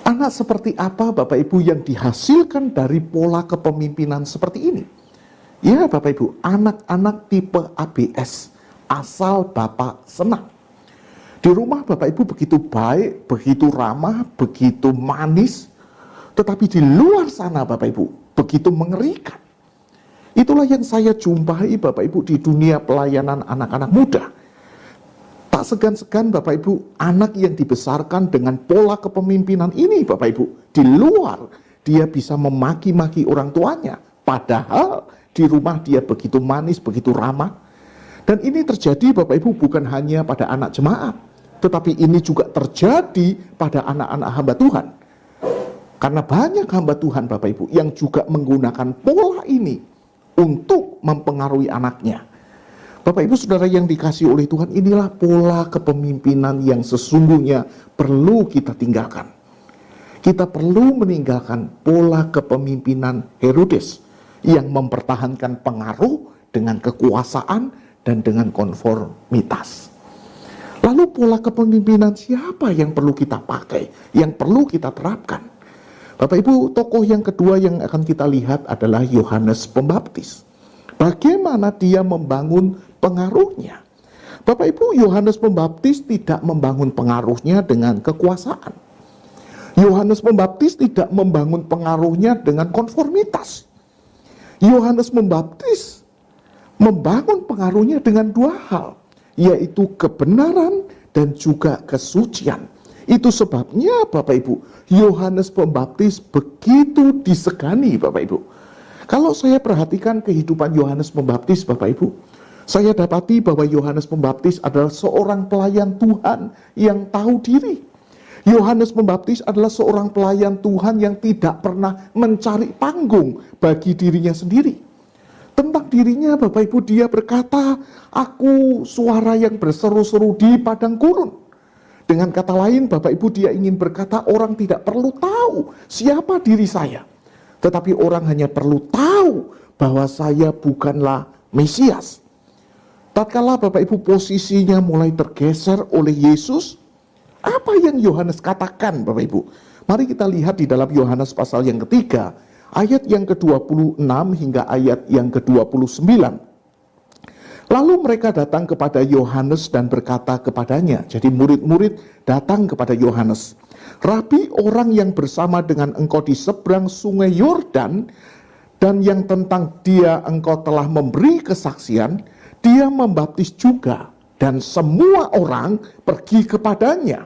anak seperti apa Bapak Ibu yang dihasilkan dari pola kepemimpinan seperti ini? Ya Bapak Ibu, anak-anak tipe ABS, asal Bapak senang. Di rumah Bapak Ibu begitu baik, begitu ramah, begitu manis, tetapi di luar sana Bapak Ibu begitu mengerikan. Itulah yang saya jumpai Bapak Ibu di dunia pelayanan anak-anak muda. Tak segan-segan Bapak Ibu, anak yang dibesarkan dengan pola kepemimpinan ini Bapak Ibu, di luar dia bisa memaki-maki orang tuanya, padahal di rumah dia begitu manis, begitu ramah. Dan ini terjadi Bapak Ibu bukan hanya pada anak jemaat, tetapi ini juga terjadi pada anak-anak hamba Tuhan. Karena banyak hamba Tuhan Bapak Ibu yang juga menggunakan pola ini untuk mempengaruhi anaknya. Bapak Ibu Saudara yang dikasihi oleh Tuhan, inilah pola kepemimpinan yang sesungguhnya perlu kita tinggalkan. Kita perlu meninggalkan pola kepemimpinan Herodes yang mempertahankan pengaruh dengan kekuasaan dan dengan konformitas. Lalu pola kepemimpinan siapa yang perlu kita pakai, yang perlu kita terapkan? Bapak Ibu, tokoh yang kedua yang akan kita lihat adalah Yohanes Pembaptis. Bagaimana dia membangun pengaruhnya? Bapak Ibu, Yohanes Pembaptis tidak membangun pengaruhnya dengan kekuasaan. Yohanes Pembaptis tidak membangun pengaruhnya dengan konformitas. Yohanes Pembaptis membangun pengaruhnya dengan dua hal, yaitu kebenaran dan juga kesucian. Itu sebabnya Bapak Ibu, Yohanes Pembaptis begitu disegani Bapak Ibu. Kalau saya perhatikan kehidupan Yohanes Pembaptis Bapak Ibu, saya dapati bahwa Yohanes Pembaptis adalah seorang pelayan Tuhan yang tahu diri. Yohanes Pembaptis adalah seorang pelayan Tuhan yang tidak pernah mencari panggung bagi dirinya sendiri. Tentang dirinya Bapak Ibu, dia berkata, aku suara yang berseru-seru di padang gurun. Dengan kata lain Bapak Ibu, dia ingin berkata orang tidak perlu tahu siapa diri saya, tetapi orang hanya perlu tahu bahwa saya bukanlah Mesias. Tatkala Bapak Ibu posisinya mulai tergeser oleh Yesus, apa yang Yohanes katakan Bapak Ibu? Mari kita lihat di dalam Yohanes pasal yang ketiga, ayat yang ke-26 hingga ayat yang ke-29. Lalu mereka datang kepada Yohanes dan berkata kepadanya, jadi murid-murid datang kepada Yohanes, Rabi, orang yang bersama dengan engkau di seberang sungai Yordan, dan yang tentang dia engkau telah memberi kesaksian, dia membaptis juga, dan semua orang pergi kepadanya.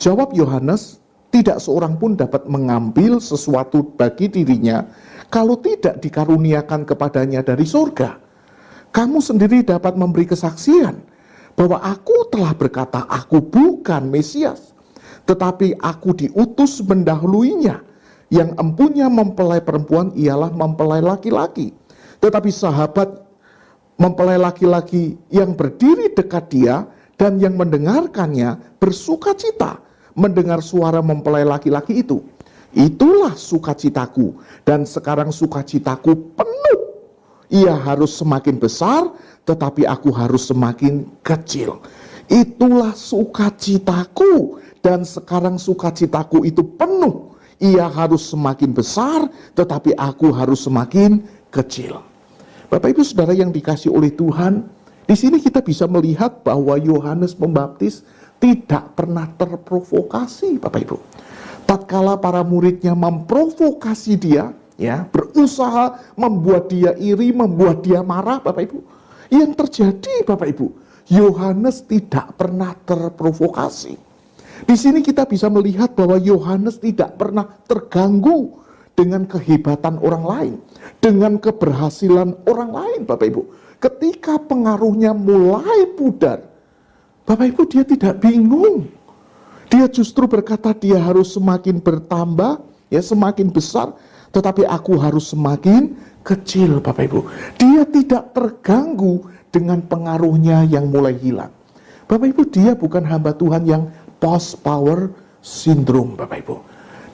Jawab Yohanes, tidak seorang pun dapat mengambil sesuatu bagi dirinya kalau tidak dikaruniakan kepadanya dari surga. Kamu sendiri dapat memberi kesaksian bahwa aku telah berkata aku bukan Mesias, tetapi aku diutus mendahuluinya. Yang empunya mempelai perempuan ialah mempelai laki-laki. Tetapi sahabat mempelai laki-laki yang berdiri dekat dia dan yang mendengarkannya bersukacita mendengar suara mempelai laki-laki itu. Itulah sukacitaku, dan sekarang sukacitaku penuh. Ia harus semakin besar, tetapi aku harus semakin kecil. Itulah sukacitaku, dan sekarang sukacitaku itu penuh. Ia harus semakin besar, tetapi aku harus semakin kecil. Bapak Ibu Saudara yang dikasihi oleh Tuhan, di sini kita bisa melihat bahwa Yohanes Pembaptis tidak pernah terprovokasi, Bapak Ibu. Tatkala para muridnya memprovokasi dia, ya, berusaha membuat dia iri, membuat dia marah, Bapak Ibu. Yang terjadi, Bapak Ibu, Yohanes tidak pernah terprovokasi. Di sini kita bisa melihat bahwa Yohanes tidak pernah terganggu dengan kehebatan orang lain, dengan keberhasilan orang lain, Bapak Ibu. Ketika pengaruhnya mulai pudar, Bapak Ibu, dia tidak bingung. Dia justru berkata dia harus semakin bertambah, ya, semakin besar, tetapi aku harus semakin kecil, Bapak Ibu. Dia tidak terganggu dengan pengaruhnya yang mulai hilang. Bapak Ibu, dia bukan hamba Tuhan yang post power syndrome, Bapak Ibu.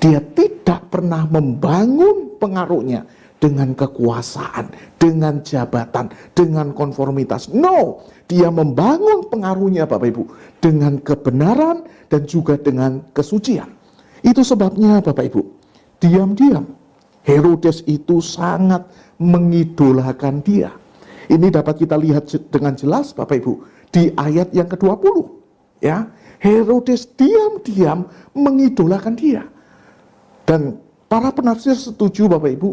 Dia tidak pernah membangun pengaruhnya dengan kekuasaan, dengan jabatan, dengan konformitas. No, dia membangun pengaruhnya Bapak Ibu dengan kebenaran dan juga dengan kesucian. Itu sebabnya Bapak Ibu, diam-diam Herodes itu sangat mengidolakan dia. Ini dapat kita lihat dengan jelas Bapak Ibu di ayat yang ke-20. Ya, Herodes diam-diam mengidolakan dia. Dan para penafsir setuju Bapak Ibu,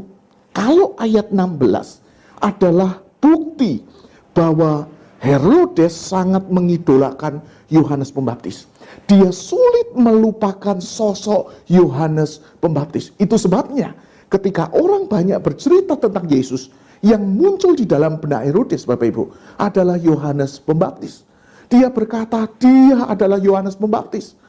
kalau ayat 16 adalah bukti bahwa Herodes sangat mengidolakan Yohanes Pembaptis. Dia sulit melupakan sosok Yohanes Pembaptis. Itu sebabnya ketika orang banyak bercerita tentang Yesus, yang muncul di dalam benak Herodes, Bapak Ibu, adalah Yohanes Pembaptis. Dia berkata, dia adalah Yohanes Pembaptis.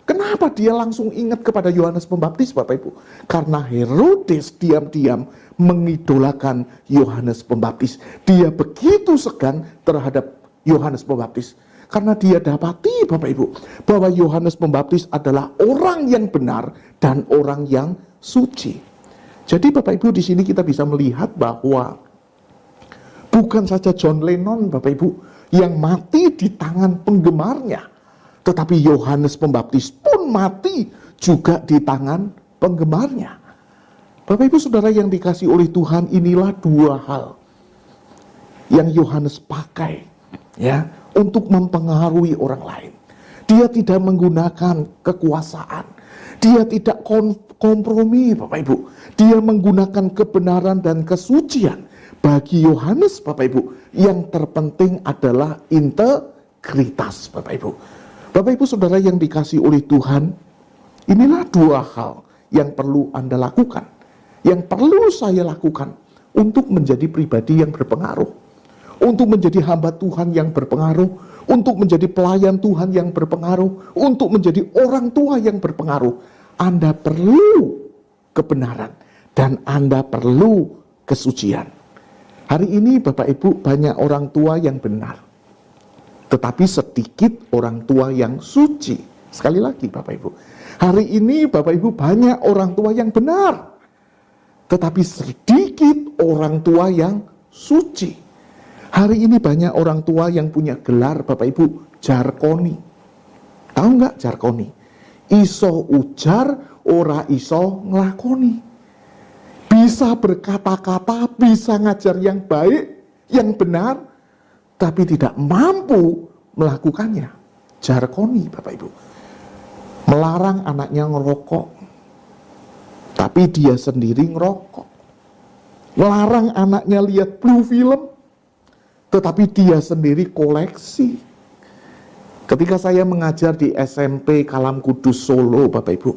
Kenapa dia langsung ingat kepada Yohanes Pembaptis, Bapak Ibu? Karena Herodes diam-diam mengidolakan Yohanes Pembaptis. Dia begitu segan terhadap Yohanes Pembaptis. Karena dia dapati, Bapak Ibu, bahwa Yohanes Pembaptis adalah orang yang benar dan orang yang suci. Jadi Bapak Ibu, di sini kita bisa melihat bahwa bukan saja John Lennon, Bapak Ibu, yang mati di tangan penggemarnya, tetapi Yohanes Pembaptis pun mati juga di tangan penggemarnya. Bapak Ibu Saudara yang dikasihi oleh Tuhan, inilah dua hal yang Yohanes pakai ya untuk mempengaruhi orang lain. Dia tidak menggunakan kekuasaan. Dia tidak kompromi, Bapak Ibu. Dia menggunakan kebenaran dan kesucian. Bagi Yohanes, Bapak Ibu, yang terpenting adalah integritas, Bapak Ibu. Bapak Ibu Saudara yang dikasihi oleh Tuhan, inilah dua hal yang perlu Anda lakukan, yang perlu saya lakukan untuk menjadi pribadi yang berpengaruh, untuk menjadi hamba Tuhan yang berpengaruh, untuk menjadi pelayan Tuhan yang berpengaruh, untuk menjadi orang tua yang berpengaruh. Anda perlu kebenaran dan Anda perlu kesucian. Hari ini Bapak Ibu, banyak orang tua yang benar, tetapi sedikit orang tua yang suci. Sekali lagi Bapak Ibu, hari ini Bapak Ibu, banyak orang tua yang benar, tetapi sedikit orang tua yang suci. Hari ini banyak orang tua yang punya gelar, Bapak Ibu, jarkoni. Tahu nggak jarkoni? Iso ujar, ora iso nglakoni. Bisa berkata-kata, bisa ngajar yang baik, yang benar, tapi tidak mampu melakukannya. Jarkoni, Bapak Ibu. Melarang anaknya ngerokok, tapi dia sendiri ngerokok. Melarang anaknya lihat blue film, tetapi dia sendiri koleksi. Ketika saya mengajar di SMP Kalam Kudus Solo, Bapak Ibu,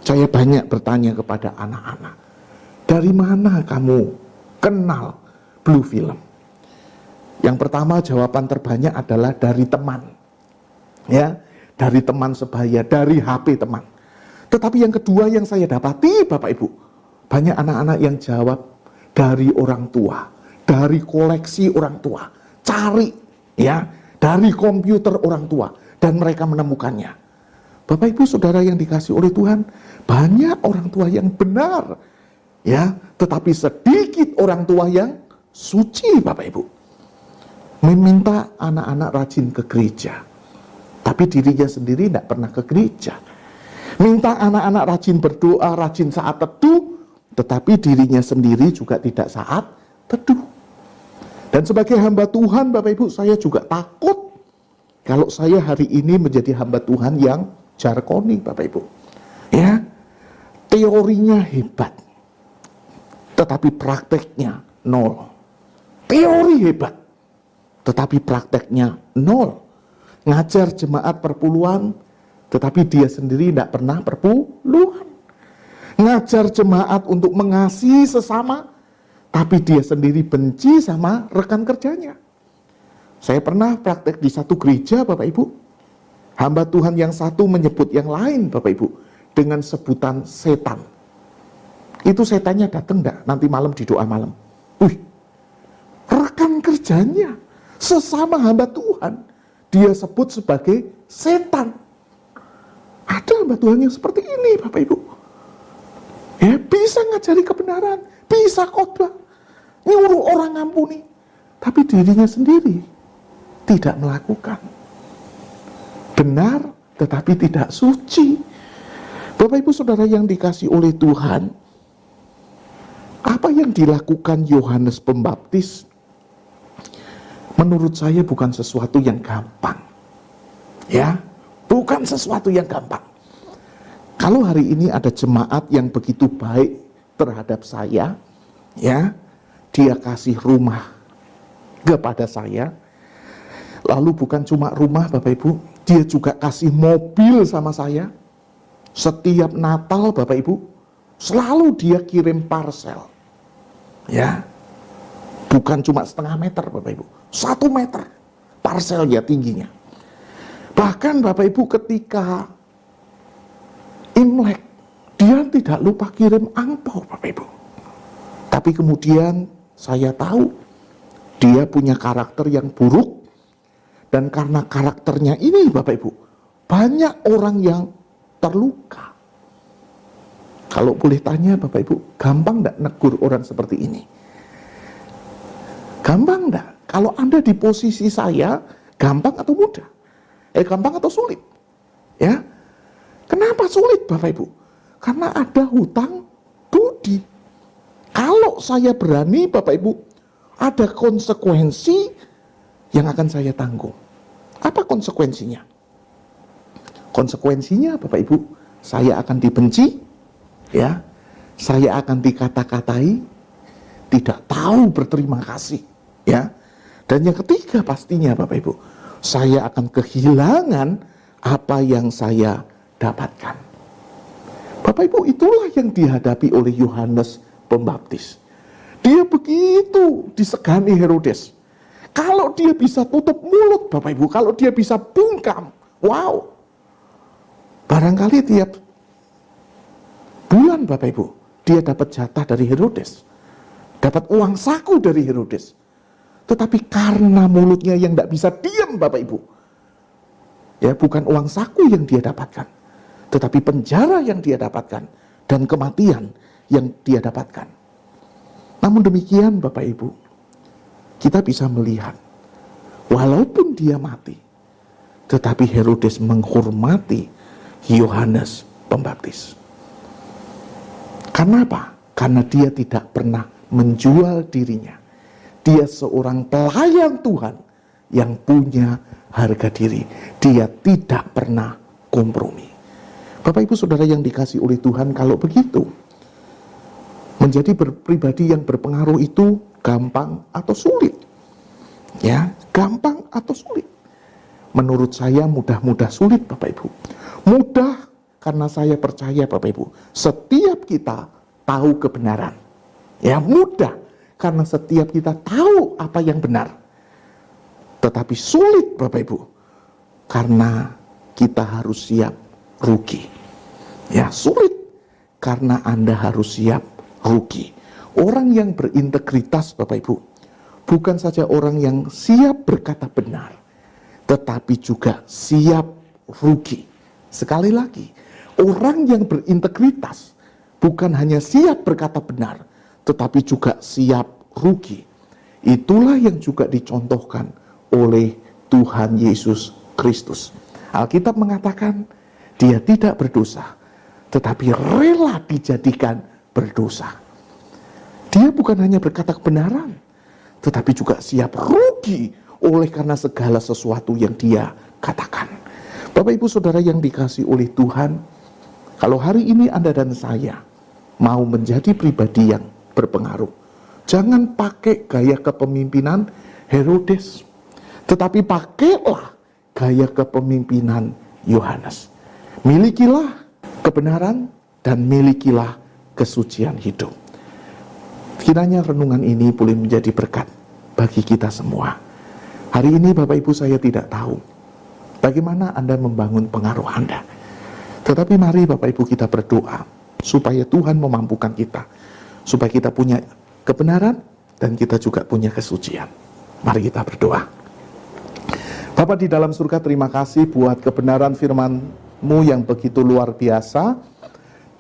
saya banyak bertanya kepada anak-anak, dari mana kamu kenal blue film? Yang pertama jawaban terbanyak adalah dari teman. Ya, dari teman sebaya, dari HP teman. Tetapi yang kedua yang saya dapati, Bapak Ibu, banyak anak-anak yang jawab dari orang tua, dari koleksi orang tua, cari ya, dari komputer orang tua, dan mereka menemukannya. Bapak Ibu Saudara yang dikasihi oleh Tuhan, banyak orang tua yang benar, ya, tetapi sedikit orang tua yang suci, Bapak Ibu. Meminta anak-anak rajin ke gereja, tapi dirinya sendiri tidak pernah ke gereja. Minta anak-anak rajin berdoa, rajin saat teduh, tetapi dirinya sendiri juga tidak saat teduh. Dan sebagai hamba Tuhan, Bapak Ibu, saya juga takut kalau saya hari ini menjadi hamba Tuhan yang jarkoni, Bapak Ibu. Ya, teorinya hebat, tetapi prakteknya nol. Teori hebat, tetapi prakteknya nol. Ngajar jemaat perpuluhan, tetapi dia sendiri tidak pernah perpuluhan. Ngajar jemaat untuk mengasihi sesama, tapi dia sendiri benci sama rekan kerjanya. Saya pernah praktek di satu gereja, Bapak Ibu. Hamba Tuhan yang satu menyebut yang lain, Bapak Ibu, dengan sebutan setan. Itu setannya datang enggak? Nanti malam di doa malam. Rekan kerjanya, sesama hamba Tuhan, dia sebut sebagai setan. Ada hamba Tuhan yang seperti ini, Bapak Ibu. Ya, bisa ngajari kebenaran, bisa khotbah, nyuruh orang ngampuni, tapi dirinya sendiri tidak melakukan. Benar, tetapi tidak suci. Bapak Ibu Saudara yang dikasihi oleh Tuhan, apa yang dilakukan Yohanes Pembaptis menurut saya bukan sesuatu yang gampang. Ya, bukan sesuatu yang gampang. Kalau hari ini ada jemaat yang begitu baik terhadap saya, ya, dia kasih rumah kepada saya. Lalu bukan cuma rumah, Bapak Ibu, dia juga kasih mobil sama saya. Setiap Natal, Bapak Ibu, selalu dia kirim parcel. Ya. Bukan cuma setengah meter Bapak Ibu, 1 meter parselnya tingginya. Bahkan Bapak Ibu ketika Imlek, dia tidak lupa kirim angpau Bapak Ibu. Tapi kemudian saya tahu dia punya karakter yang buruk. Dan karena karakternya ini Bapak Ibu, banyak orang yang terluka. Kalau boleh tanya Bapak Ibu, gampang enggak negur orang seperti ini? Gampang enggak? Kalau Anda di posisi saya, gampang atau mudah? Gampang atau sulit? Ya. Kenapa sulit Bapak Ibu? Karena ada hutang budi. Kalau saya berani Bapak Ibu, ada konsekuensi yang akan saya tanggung. Apa konsekuensinya? Konsekuensinya Bapak Ibu, saya akan dibenci, ya. Saya akan dikata-katai, tidak tahu berterima kasih, ya. Dan yang ketiga pastinya Bapak Ibu, saya akan kehilangan apa yang saya dapatkan. Bapak Ibu, itulah yang dihadapi oleh Yohanes Pembaptis. Dia begitu disegani Herodes. Kalau dia bisa tutup mulut Bapak Ibu, kalau dia bisa bungkam, wow. Barangkali tiap bulan Bapak Ibu, dia dapat jatah dari Herodes. Dapat uang saku dari Herodes. Tetapi karena mulutnya yang tidak bisa diam Bapak Ibu, ya, bukan uang saku yang dia dapatkan, tetapi penjara yang dia dapatkan dan kematian yang dia dapatkan. Namun demikian Bapak Ibu, kita bisa melihat walaupun dia mati, tetapi Herodes menghormati Yohanes Pembaptis. Karena apa? Karena dia tidak pernah menjual dirinya. Dia seorang pelayan Tuhan yang punya harga diri. Dia tidak pernah kompromi. Bapak Ibu Saudara yang dikasihi oleh Tuhan, kalau begitu, menjadi pribadi yang berpengaruh itu gampang atau sulit? Ya, gampang atau sulit? Menurut saya mudah-mudah sulit Bapak Ibu. Mudah karena saya percaya Bapak Ibu, setiap kita tahu kebenaran. Ya, mudah karena setiap kita tahu apa yang benar. Tetapi sulit Bapak Ibu, karena kita harus siap rugi. Ya, sulit karena Anda harus siap rugi. Orang yang berintegritas Bapak Ibu, bukan saja orang yang siap berkata benar, tetapi juga siap rugi. Sekali lagi, orang yang berintegritas bukan hanya siap berkata benar, tetapi juga siap rugi. Itulah yang juga dicontohkan oleh Tuhan Yesus Kristus. Alkitab mengatakan dia tidak berdosa, tetapi rela dijadikan berdosa. Dia bukan hanya berkata kebenaran, tetapi juga siap rugi oleh karena segala sesuatu yang dia katakan. Bapak Ibu Saudara yang dikasihi oleh Tuhan, kalau hari ini Anda dan saya mau menjadi pribadi yang berpengaruh, jangan pakai gaya kepemimpinan Herodes, tetapi pakailah gaya kepemimpinan Yohanes. Milikilah kebenaran dan milikilah kesucian hidup. Kiranya renungan ini boleh menjadi berkat bagi kita semua. Hari ini Bapak Ibu saya tidak tahu bagaimana Anda membangun pengaruh Anda. Tetapi mari Bapak Ibu kita berdoa supaya Tuhan memampukan kita, supaya kita punya kebenaran dan kita juga punya kesucian. Mari kita berdoa. Bapa di dalam surga, terima kasih buat kebenaran firman-Mu yang begitu luar biasa.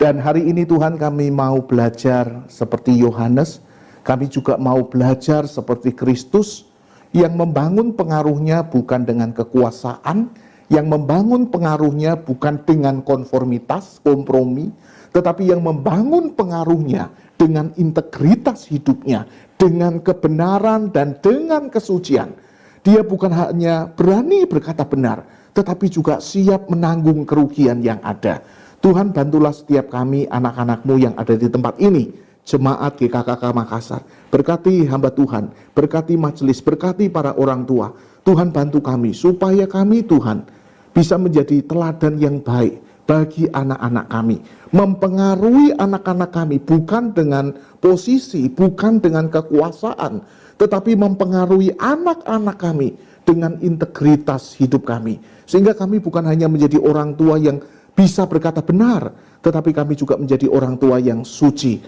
Dan hari ini Tuhan, kami mau belajar seperti Yohanes, kami juga mau belajar seperti Kristus yang membangun pengaruhnya bukan dengan kekuasaan, yang membangun pengaruhnya bukan dengan konformitas, kompromi, tetapi yang membangun pengaruhnya dengan integritas hidupnya, dengan kebenaran dan dengan kesucian. Dia bukan hanya berani berkata benar, tetapi juga siap menanggung kerugian yang ada. Tuhan, bantulah setiap kami, anak-anak-Mu yang ada di tempat ini, jemaat GKKK Makassar. Berkati hamba Tuhan, berkati majelis, berkati para orang tua. Tuhan, bantu kami supaya kami, Tuhan, bisa menjadi teladan yang baik bagi anak-anak kami, mempengaruhi anak-anak kami bukan dengan posisi, bukan dengan kekuasaan, tetapi mempengaruhi anak-anak kami dengan integritas hidup kami. Sehingga kami bukan hanya menjadi orang tua yang bisa berkata benar, tetapi kami juga menjadi orang tua yang suci.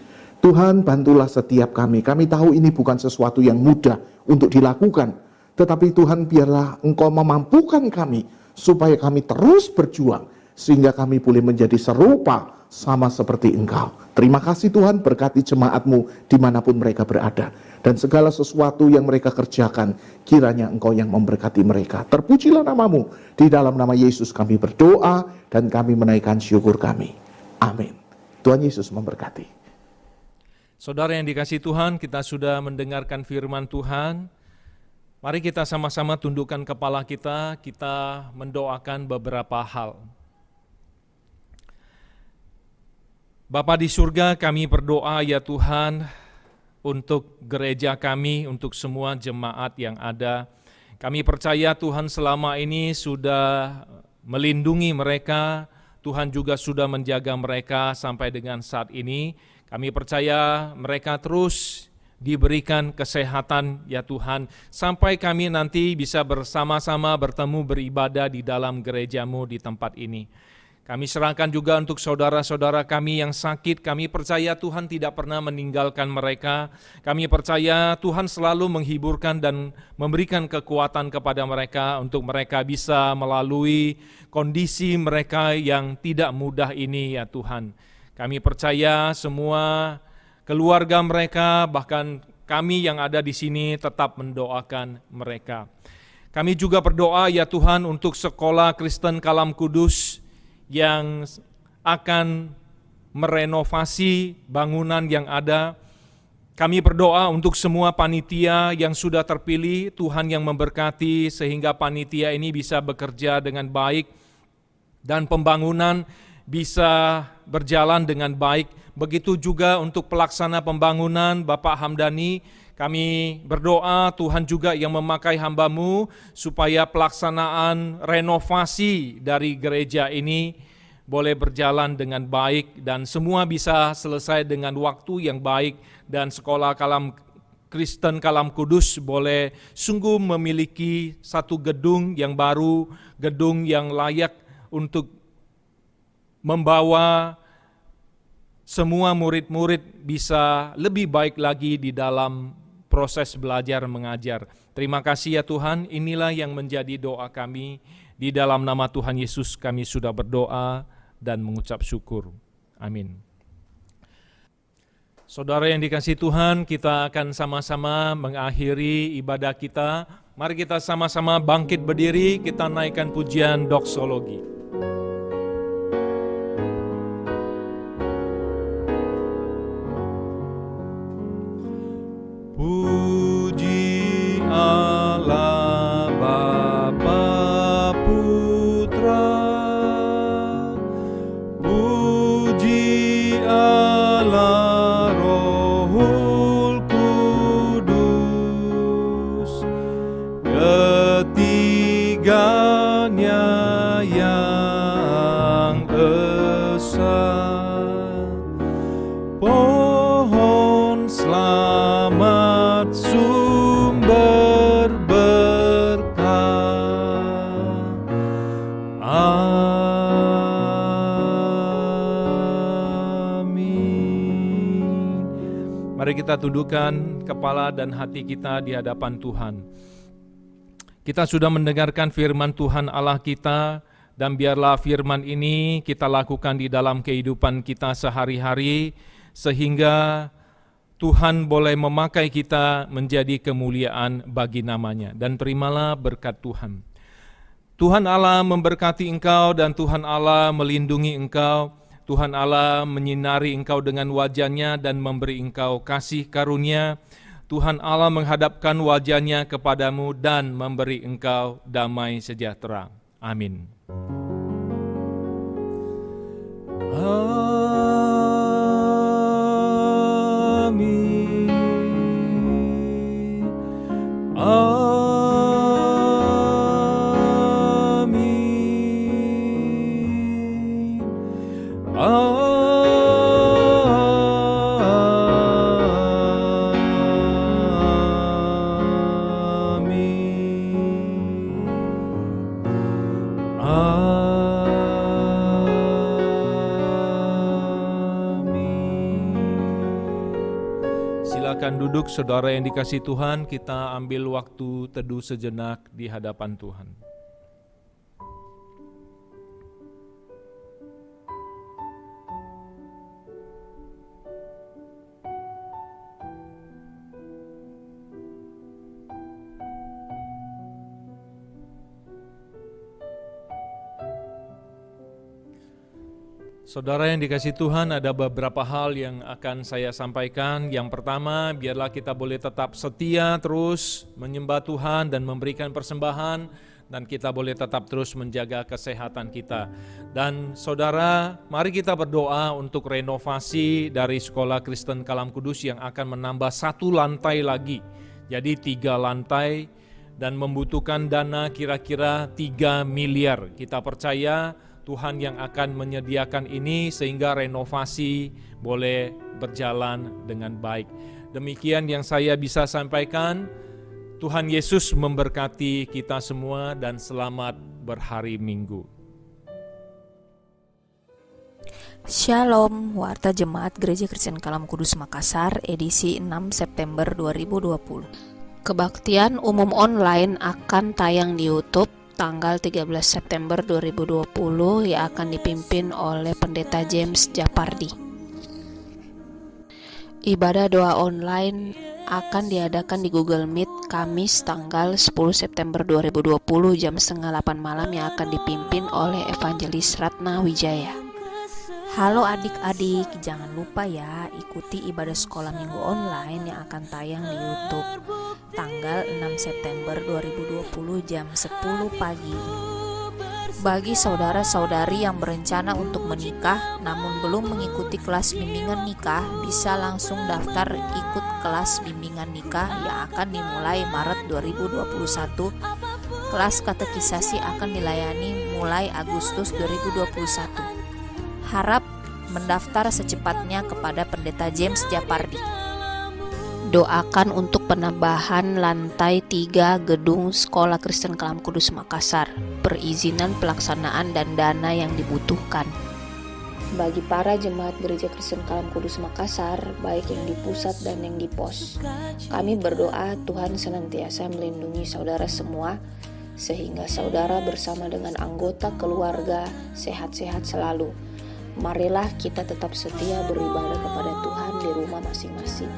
Tuhan, bantulah setiap kami. Kami tahu ini bukan sesuatu yang mudah untuk dilakukan, tetapi Tuhan, biarlah Engkau memampukan kami supaya kami terus berjuang, sehingga kami boleh menjadi serupa sama seperti Engkau. Terima kasih Tuhan, berkati jemaat-Mu dimanapun mereka berada. Dan segala sesuatu yang mereka kerjakan, kiranya Engkau yang memberkati mereka. Terpujilah nama-Mu. Di dalam nama Yesus kami berdoa dan kami menaikkan syukur kami. Amin. Tuhan Yesus memberkati. Saudara yang dikasihi Tuhan, kita sudah mendengarkan firman Tuhan. Mari kita sama-sama tundukkan kepala kita mendoakan beberapa hal. Bapa di surga, kami berdoa ya Tuhan, untuk gereja kami, untuk semua jemaat yang ada. Kami percaya Tuhan selama ini sudah melindungi mereka, Tuhan juga sudah menjaga mereka sampai dengan saat ini. Kami percaya mereka terus diberikan kesehatan ya Tuhan, sampai kami nanti bisa bersama-sama bertemu beribadah di dalam gereja-Mu di tempat ini. Kami serahkan juga untuk saudara-saudara kami yang sakit. Kami percaya Tuhan tidak pernah meninggalkan mereka. Kami percaya Tuhan selalu menghiburkan dan memberikan kekuatan kepada mereka untuk mereka bisa melalui kondisi mereka yang tidak mudah ini ya Tuhan. Kami percaya semua keluarga mereka, bahkan kami yang ada di sini tetap mendoakan mereka. Kami juga berdoa ya Tuhan untuk sekolah Kristen Kalam Kudus yang akan merenovasi bangunan yang ada. Kami berdoa untuk semua panitia yang sudah terpilih, Tuhan yang memberkati sehingga panitia ini bisa bekerja dengan baik dan pembangunan bisa berjalan dengan baik. Begitu juga untuk pelaksana pembangunan Bapak Hamdani, kami berdoa Tuhan juga yang memakai hamba-Mu supaya pelaksanaan renovasi dari gereja ini boleh berjalan dengan baik dan semua bisa selesai dengan waktu yang baik, dan sekolah Kristen Kalam Kudus boleh sungguh memiliki satu gedung yang baru, gedung yang layak untuk membawa semua murid-murid bisa lebih baik lagi di dalam proses belajar mengajar. Terima kasih ya Tuhan, inilah yang menjadi doa kami. Di dalam nama Tuhan Yesus kami sudah berdoa dan mengucap syukur. Amin. Saudara yang dikasihi Tuhan, kita akan sama-sama mengakhiri ibadah kita. Mari kita sama-sama bangkit berdiri, kita naikkan pujian doksologi. Puji Allah Bapa Putra, puji Allah Rohul Kudus, ketiganya yang esa. Pohon selamat sumber berkah. Amin. Mari kita tundukkan kepala dan hati kita di hadapan Tuhan. Kita sudah mendengarkan firman Tuhan Allah kita, dan biarlah firman ini kita lakukan di dalam kehidupan kita sehari-hari, sehingga Tuhan boleh memakai kita menjadi kemuliaan bagi namanya. Dan terimalah berkat Tuhan. Tuhan Allah memberkati engkau dan Tuhan Allah melindungi engkau. Tuhan Allah menyinari engkau dengan wajah-Nya dan memberi engkau kasih karunia. Tuhan Allah menghadapkan wajah-Nya kepadamu dan memberi engkau damai sejahtera. Amin. Amin. Amin. silakan duduk saudara yang dikasihi Tuhan, kita ambil waktu teduh sejenak di hadapan Tuhan. Saudara yang dikasihi Tuhan, ada beberapa hal yang akan saya sampaikan. Yang pertama, biarlah kita boleh tetap setia terus menyembah Tuhan dan memberikan persembahan, dan kita boleh tetap terus menjaga kesehatan kita. Dan saudara, mari kita berdoa untuk renovasi dari Sekolah Kristen Kalam Kudus yang akan menambah 1 lantai lagi. Jadi 3 lantai dan membutuhkan dana kira-kira 3 miliar. Kita percaya Tuhan yang akan menyediakan ini sehingga renovasi boleh berjalan dengan baik. Demikian yang saya bisa sampaikan. Tuhan Yesus memberkati kita semua dan selamat berhari Minggu. Shalom, Warta Jemaat Gereja Kristen Kalam Kudus Makassar, edisi 6 September 2020. Kebaktian umum online akan tayang di YouTube tanggal 13 September 2020 yang akan dipimpin oleh Pendeta James Japardi. Ibadah doa online akan diadakan di Google Meet Kamis tanggal 10 September 2020 jam 7:30 malam yang akan dipimpin oleh Evangelis Ratna Wijaya. Halo adik-adik, jangan lupa ya ikuti ibadah sekolah minggu online yang akan tayang di YouTube tanggal 6 September 2020 jam 10 pagi. Bagi saudara-saudari yang berencana untuk menikah namun belum mengikuti kelas bimbingan nikah, bisa langsung daftar ikut kelas bimbingan nikah yang akan dimulai Maret 2021. Kelas katekisasi akan dilayani mulai Agustus 2021. Harap mendaftar secepatnya kepada Pendeta James Japardi. Doakan untuk penambahan lantai 3 gedung Sekolah Kristen Kalam Kudus Makassar, perizinan pelaksanaan dan dana yang dibutuhkan. Bagi para jemaat Gereja Kristen Kalam Kudus Makassar, baik yang di pusat dan yang di pos, kami berdoa Tuhan senantiasa melindungi saudara semua, sehingga saudara bersama dengan anggota keluarga sehat-sehat selalu. Marilah kita tetap setia beribadah kepada Tuhan di rumah masing-masing,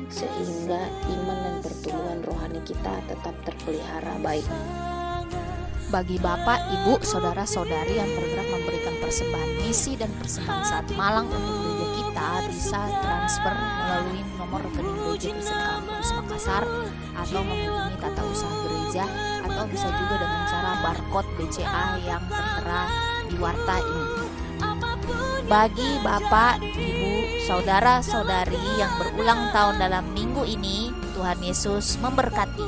sehingga iman dan pertumbuhan rohani kita tetap terpelihara baik. Bagi Bapak, Ibu, Saudara-saudari yang bergerak memberikan persembahan misi dan persembahan saat malang untuk gereja kita, bisa transfer melalui nomor rekening Gereja Kristen Kalam Kudus Makassar atau menghubungi tata usaha gereja, atau bisa juga dengan cara barcode BCA yang tertera di warta ini. Bagi Bapak, Ibu, Saudara-saudari yang berulang tahun dalam minggu ini, Tuhan Yesus memberkati.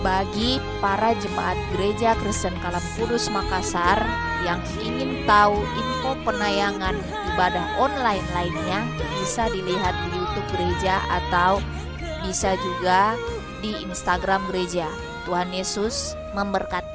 Bagi para jemaat Gereja Kristen Kalam Kudus Makassar yang ingin tahu info penayangan ibadah online lainnya, bisa dilihat di YouTube gereja atau bisa juga di Instagram gereja. Tuhan Yesus memberkati.